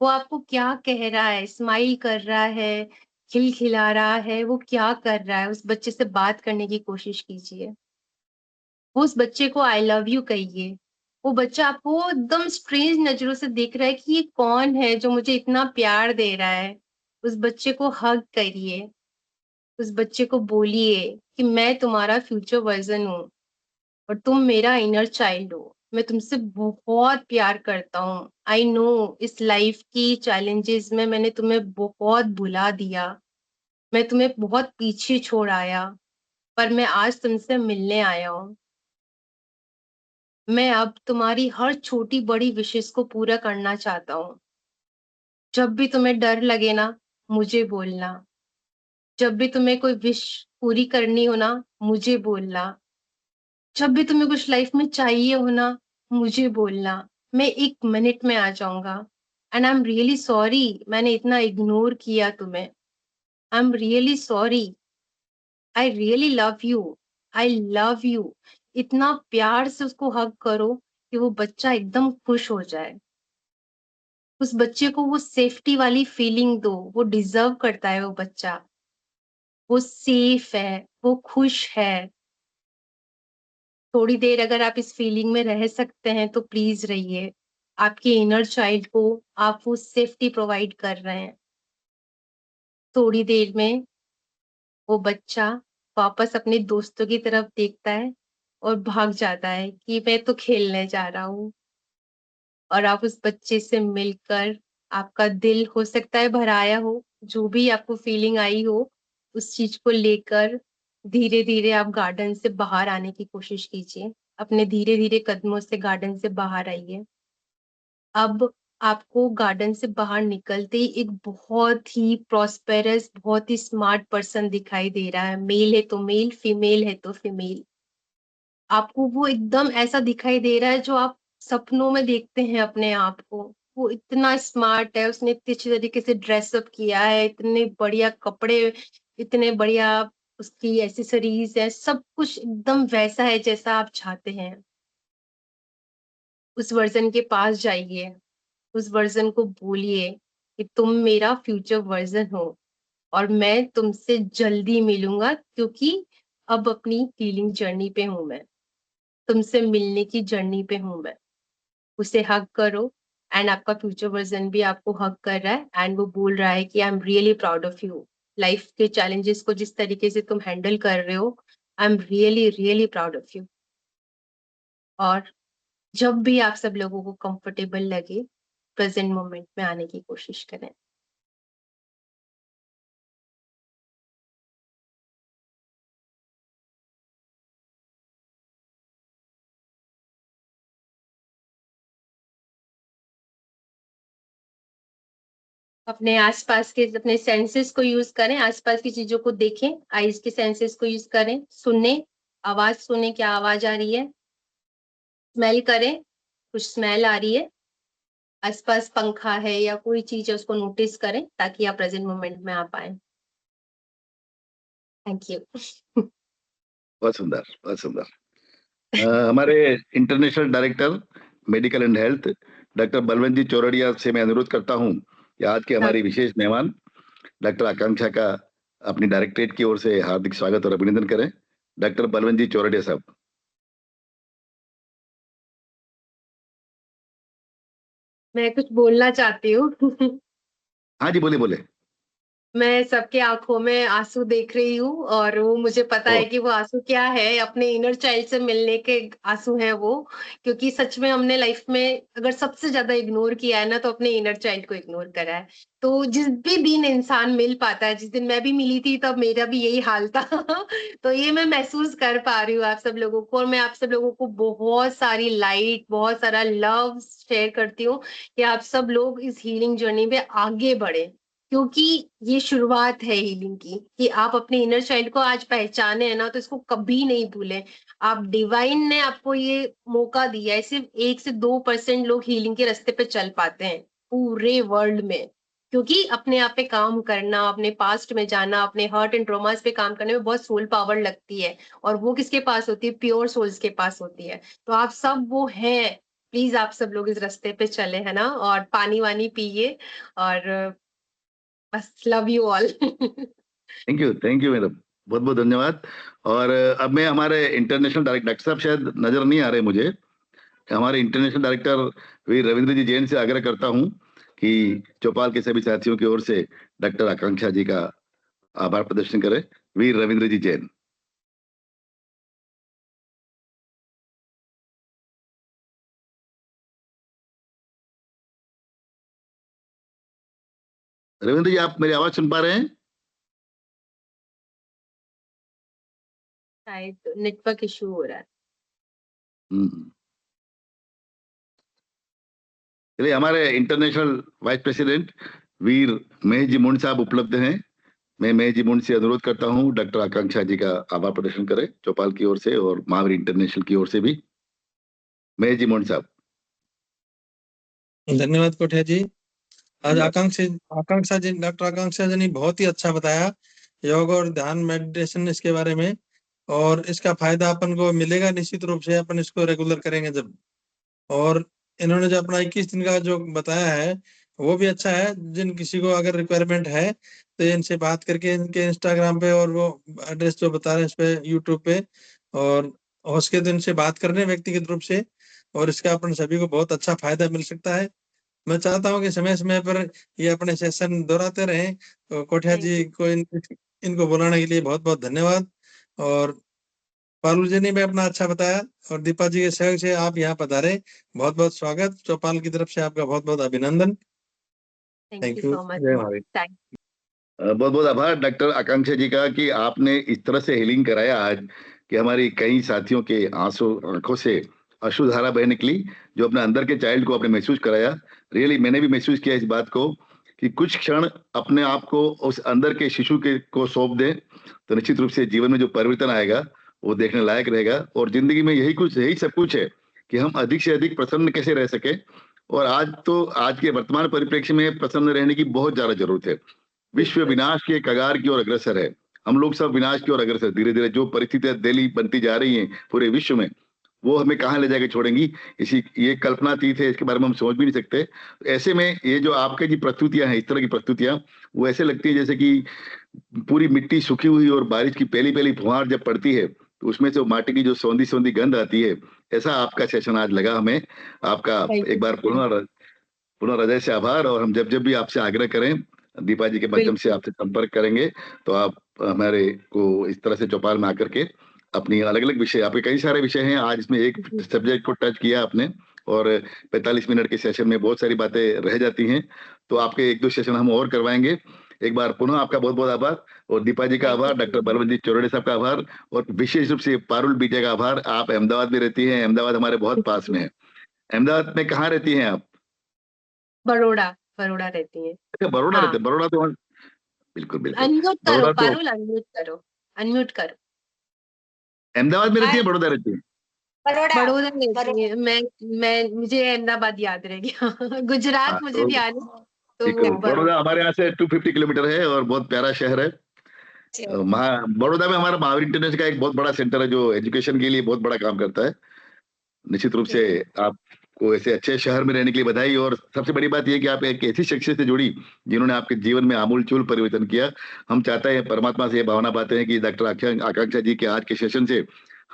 वो आपको क्या कह रहा है, स्माइल कर रहा है, खिलखिला रहा है, वो क्या कर रहा है। उस बच्चे से बात करने की कोशिश कीजिए, वो उस बच्चे को आई लव यू कहिए। वो बच्चा आपको एकदम स्ट्रेंज नजरों से देख रहा है कि ये कौन है जो मुझे इतना प्यार दे रहा है। उस बच्चे को हग करिए, उस बच्चे को बोलिए कि मैं तुम्हारा फ्यूचर वर्जन हूँ और तुम मेरा इनर चाइल्ड हो, मैं तुमसे बहुत प्यार करता हूँ। आई नो इस लाइफ की चैलेंजेस में मैंने तुम्हें बहुत भुला दिया, मैं तुम्हें बहुत पीछे छोड़ आया, पर मैं आज तुमसे मिलने आया हूँ। मैं अब तुम्हारी हर छोटी बड़ी विशेष को पूरा करना चाहता हूँ। जब भी तुम्हें डर लगे ना, मुझे बोलना। जब भी तुम्हें कोई विश पूरी करनी हो ना, मुझे बोलना। जब भी तुम्हें कुछ लाइफ में चाहिए हो ना, मुझे बोलना। मैं 1 मिनट में आ जाऊंगा। And I am really sorry मैंने इतना इग्नोर किया तुम्हें। I am really sorry. I really love you. I love you. इतना प्यार से उसको हग करो कि वो बच्चा एकदम खुश हो जाए। उस बच्चे को वो सेफ्टी वाली फीलिंग दो, वो डिजर्व करता है वो बच्चा। वो सेफ है, वो खुश है। थोड़ी देर अगर आप इस फीलिंग में रह सकते हैं तो प्लीज रहिए। आपके इनर चाइल्ड को आप वो सेफ्टी प्रोवाइड कर रहे हैं। थोड़ी देर में वो बच्चा वापस अपने दोस्तों की तरफ देखता है और भाग जाता है कि मैं तो खेलने जा रहा हूँ। और आप उस बच्चे से मिलकर आपका दिल हो सकता है भराया हो, जो भी आपको फीलिंग आई हो उस चीज को लेकर धीरे धीरे आप गार्डन से बाहर आने की कोशिश कीजिए। अपने धीरे धीरे कदमों से गार्डन से बाहर आइए। अब आपको गार्डन से बाहर निकलते ही एक बहुत ही प्रॉस्पेरस, बहुत ही स्मार्ट पर्सन दिखाई दे रहा है। मेल है तो मेल, फीमेल है तो फीमेल। आपको वो एकदम ऐसा दिखाई दे रहा है जो आप सपनों में देखते हैं अपने आप को। वो इतना स्मार्ट है, उसने इतनी अच्छी तरीके से ड्रेसअप किया है, इतने बढ़िया कपड़े, इतने बढ़िया उसकी एसेसरीज है, सब कुछ एकदम वैसा है जैसा आप चाहते हैं। उस वर्जन के पास जाइए, उस वर्जन को बोलिए कि तुम मेरा फ्यूचर वर्जन हो और मैं तुमसे जल्दी मिलूंगा, क्योंकि अब अपनी हीलिंग जर्नी पे हूं मैं, तुमसे मिलने की जर्नी पे हूं मैं। उसे हग करो एंड आपका फ्यूचर वर्जन भी आपको हग कर रहा है एंड वो बोल रहा है कि I am really proud of you. Life के चैलेंजेस को जिस तरीके से तुम हैंडल कर रहे हो, I am really really proud of you. और जब भी आप सब लोगों को कंफर्टेबल लगे, प्रेजेंट मोमेंट में आने की कोशिश करें। अपने आसपास के अपने सेंसेस को यूज करें, आसपास की चीजों को देखें, आईज के सेंसेस को यूज करें, सुने, आवाज सुने, क्या आवाज आ रही है, स्मेल करें, कुछ स्मेल आ रही है, आसपास पंखा है या कोई चीज है उसको नोटिस करें ताकि आप प्रेजेंट मोमेंट में आ पाए। Thank you. बहुत सुंदर, बहुत सुंदर। हमारे international director medical and health doctor Balwant ji Chordia से मैं अनुरोध करता हूं कि आज के हमारी विशेष मेहमान डॉक्टर आकांक्षा का अपनी डायरेक्टरेट की ओर से हार्दिक स्वागत और अभिनंदन करें। डॉक्टर बलवंत जी चौरड़िया साहब। मैं कुछ बोलना चाहती हूँ। हाँ जी, बोले बोले। मैं सबके आंखों में आंसू देख रही हूँ और वो मुझे पता है ओह! कि वो आंसू क्या है, अपने इनर चाइल्ड से मिलने के आंसू हैं वो। क्योंकि सच में हमने लाइफ में अगर सबसे ज्यादा इग्नोर किया है ना, तो अपने इनर चाइल्ड को इग्नोर करा है। तो जिस भी दिन इंसान मिल पाता है, जिस दिन मैं भी मिली थी तब मेरा भी यही हाल था। तो ये मैं महसूस कर पा रही हूँ आप सब लोगों को, और मैं आप सब लोगों को बहुत सारी लाइट, बहुत सारा लव शेयर करती हूँ कि आप सब लोग इस हीलिंग जर्नी पे आगे बढ़े। क्योंकि ये शुरुआत है हीलिंग की, कि आप अपने इनर चाइल्ड को आज पहचाने है ना, तो इसको कभी नहीं भूलें। आप डिवाइन ने आपको ये मौका दिया है, सिर्फ 1 से 2% लोग हीलिंग के रास्ते पे चल पाते हैं पूरे वर्ल्ड में। क्योंकि अपने आप पे काम करना, अपने पास्ट में जाना, अपने हर्ट एंड ट्रॉमास पे काम करने में बहुत सोल पावर लगती है, और वो किसके पास होती है? प्योर सोल्स के पास होती है। तो आप सब वो हैं। प्लीज आप सब लोग इस रास्ते पे चले, है ना, और पानी वानी पिए, और बस love you all. Thank you madam, बहुत बहुत धन्यवाद। और अब मैं हमारे इंटरनेशनल डॉक्टर साहब शायद नजर नहीं आ रहे मुझे, हमारे इंटरनेशनल डायरेक्टर वीर रविंद्र जी जैन से आग्रह करता हूं कि चौपाल के सभी साथियों की ओर से डॉक्टर आकांक्षा जी का आभार प्रदर्शन करें। वीर रविंद्र जी जैन। रविंद्र जी, आप मेरी आवाज सुन पा रहे हैं? शायद नेटवर्क इशू हो रहा है। हम्म। चलिए, हमारे इंटरनेशनल वाइस प्रेसिडेंट वीर महेश जी मुंड साहब उपलब्ध हैं। मैं महेश जी मुंड से अनुरोध करता हूं डॉक्टर आकांक्षा जी का आभार प्रदर्शन करें चौपाल की ओर से और महावीर इंटरनेशनल की ओर से भी। महेश जी मुंड साहब। धन्यवाद कोठिया जी। आज धन्यवाद। आकांक्षा जी, डॉक्टर आकांक्षा जी ने बहुत ही अच्छा बताया योग और ध्यान मेडिटेशन इसके बारे में, और इसका फायदा अपन को मिलेगा निश्चित रूप से, अपन इसको रेगुलर करेंगे जब। और इन्होंने जो अपना 21 दिन का जो बताया है वो भी अच्छा है। जिन किसी को अगर रिक्वायरमेंट है तो इनसे बात करके इनके इंस्टाग्राम पे और वो एड्रेस जो बता रहे हैं इस पे यूट्यूब पे, और हो सके तो इनसे बात करने व्यक्तिगत रूप से, और इसका अपन सभी को बहुत अच्छा फायदा मिल सकता है। मैं चाहता हूँ कि समय समय पर ये अपने सेशन दोहराते रहें। तो कोठिया जी को इनको बुलाने के लिए बहुत बहुत धन्यवाद। और पारुल जी ने भी अपना अच्छा बताया, और दीपा जी के सहयोग से आप यहाँ पधारे, बहुत बहुत स्वागत। चौपाल की तरफ से आपका बहुत बहुत अभिनंदन। Thank you so much. जय महावीर। बहुत बहुत आभार डॉक्टर आकांक्षा जी का कि आपने इस तरह से हीलिंग कराया आज कि हमारी कई साथियों के आंसू आंखों से अश्रुधारा बह निकली, जो अपने अंदर के चाइल्ड को आपने महसूस कराया। रियली मैंने भी महसूस किया इस बात को कि कुछ क्षण अपने आप को उस अंदर के शिशु के को सौंप दें तो निश्चित रूप से जीवन में जो परिवर्तन आएगा वो देखने लायक रहेगा। और जिंदगी में यही सब कुछ है कि हम अधिक से अधिक प्रसन्न कैसे रह सके। और आज के वर्तमान परिप्रेक्ष्य में प्रसन्न रहने की बहुत ज्यादा जरूरत है। विश्व विनाश के कगार की ओर अग्रसर है। हम लोग सब विनाश की ओर अग्रसर, धीरे धीरे जो परिस्थितियां दिल्ली बनती जा रही हैं पूरे विश्व में, वो हमें कहाँ ले जाके छोड़ेंगी, ये कल्पनातीत है, इसके बारे में हम सोच भी नहीं सकते। ऐसे में ये जो आपके जी प्रस्तुतियां हैं, इस तरह की प्रस्तुतियां, वो ऐसे लगती है जैसे कि पूरी मिट्टी सूखी हुई और बारिश की पहली पहली फुहार जब पड़ती है तो उसमें से माटी की जो सौंधी सौंधी गंध आती है, ऐसा आपका सेशन आज लगा हमें। आपका एक बार पुनः हृदय से आभार। और हम जब भी आपसे आग्रह करें, दीपा जी के माध्यम से आपसे संपर्क करेंगे, तो आप हमारे को इस तरह से चौपाल में आकर के अपनी अलग अलग विषय, आपके कई सारे विषय हैं, आज इसमें एक सब्जेक्ट को टच किया आपने, और 45 मिनट के सेशन में बहुत सारी बातें रह जाती हैं, तो आपके 1-2 सेशन हम और करवाएंगे। एक बार पुनः आपका बहुत बहुत आभार, और दीपा जी का आभार, डॉक्टर बलवंत जी चौरड़े साहब का आभार, और विशेष रूप से पारुल बीजे का आभार। आप अहमदाबाद में रहती हैं, अहमदाबाद हमारे बहुत पास में है। अहमदाबाद में कहाँ रहती हैं आप? बड़ोड़ा रहती है। अच्छा, बड़ोड़ा हाँ। रहते हैं। बड़ोड़ा तो बिल्कुल बिल्कुल। अनम्यूट करो बड़ोड़ा तो पारुल, अनम्यूट करो। अहमदाबाद में रहती है, बड़ौदा रहती है? बड़ौदा रहती है। मैं मुझे अहमदाबाद याद रह गया। गुजरात हाँ, मुझे ध्यान है, तो वो बड़ौदा हमारे यहाँ से 250 किलोमीटर है और बहुत प्यारा शहर है। बड़ौदा में हमारा महावीर इंटरनेशनल का एक बहुत बड़ा सेंटर है जो एजुकेशन के लिए बहुत बड़ा काम करता है। निश्चित रूप से आपको ऐसे अच्छे शहर में रहने के लिए बधाई। और सबसे बड़ी बात यह कि आप एक ऐसी शख्सियत से जुड़ी जिन्होंने आपके जीवन में आमूल चूल परिवर्तन किया। हम चाहते हैं, परमात्मा से ये भावना पाते हैं कि डॉक्टर आकांक्षा जी के आज के सेशन से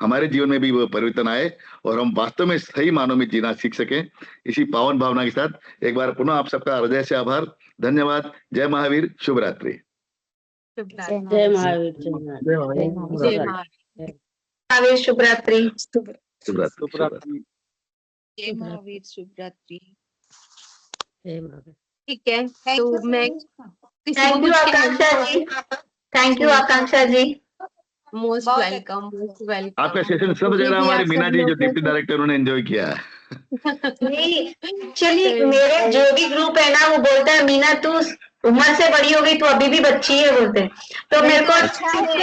हमारे जीवन में भी वो परिवर्तन आए और हम वास्तव में सही मानों में जीना सीख सकें। इसी पावन भावना के साथ एक बार पुनः आप सबका हृदय से आभार, धन्यवाद। जय महावीर, शुभ रात्रि। जय महावीर, जय महावीर, जय महावीर। महावीर, शुभ रात्रि। शुभरात्रि। जय महावीर, शुभ रात्रि। जय महावीर। ठीक है, तो मैं thank you Akanksha ji, thank you Akanksha ji. Most बहुत वेलकम, मोस्ट वेलकम। आपका सेशन सब जगह हमारी मीना जी जो डिप्टी डायरेक्टर उन्होंने एंजॉय किया है। नहीं, एक्चुअली मेरे जो भी ग्रुप है ना वो बोलता है मीना तू उम्र से बड़ी हो गई, तू अभी भी बच्ची है बोलते हैं। तो मेरे को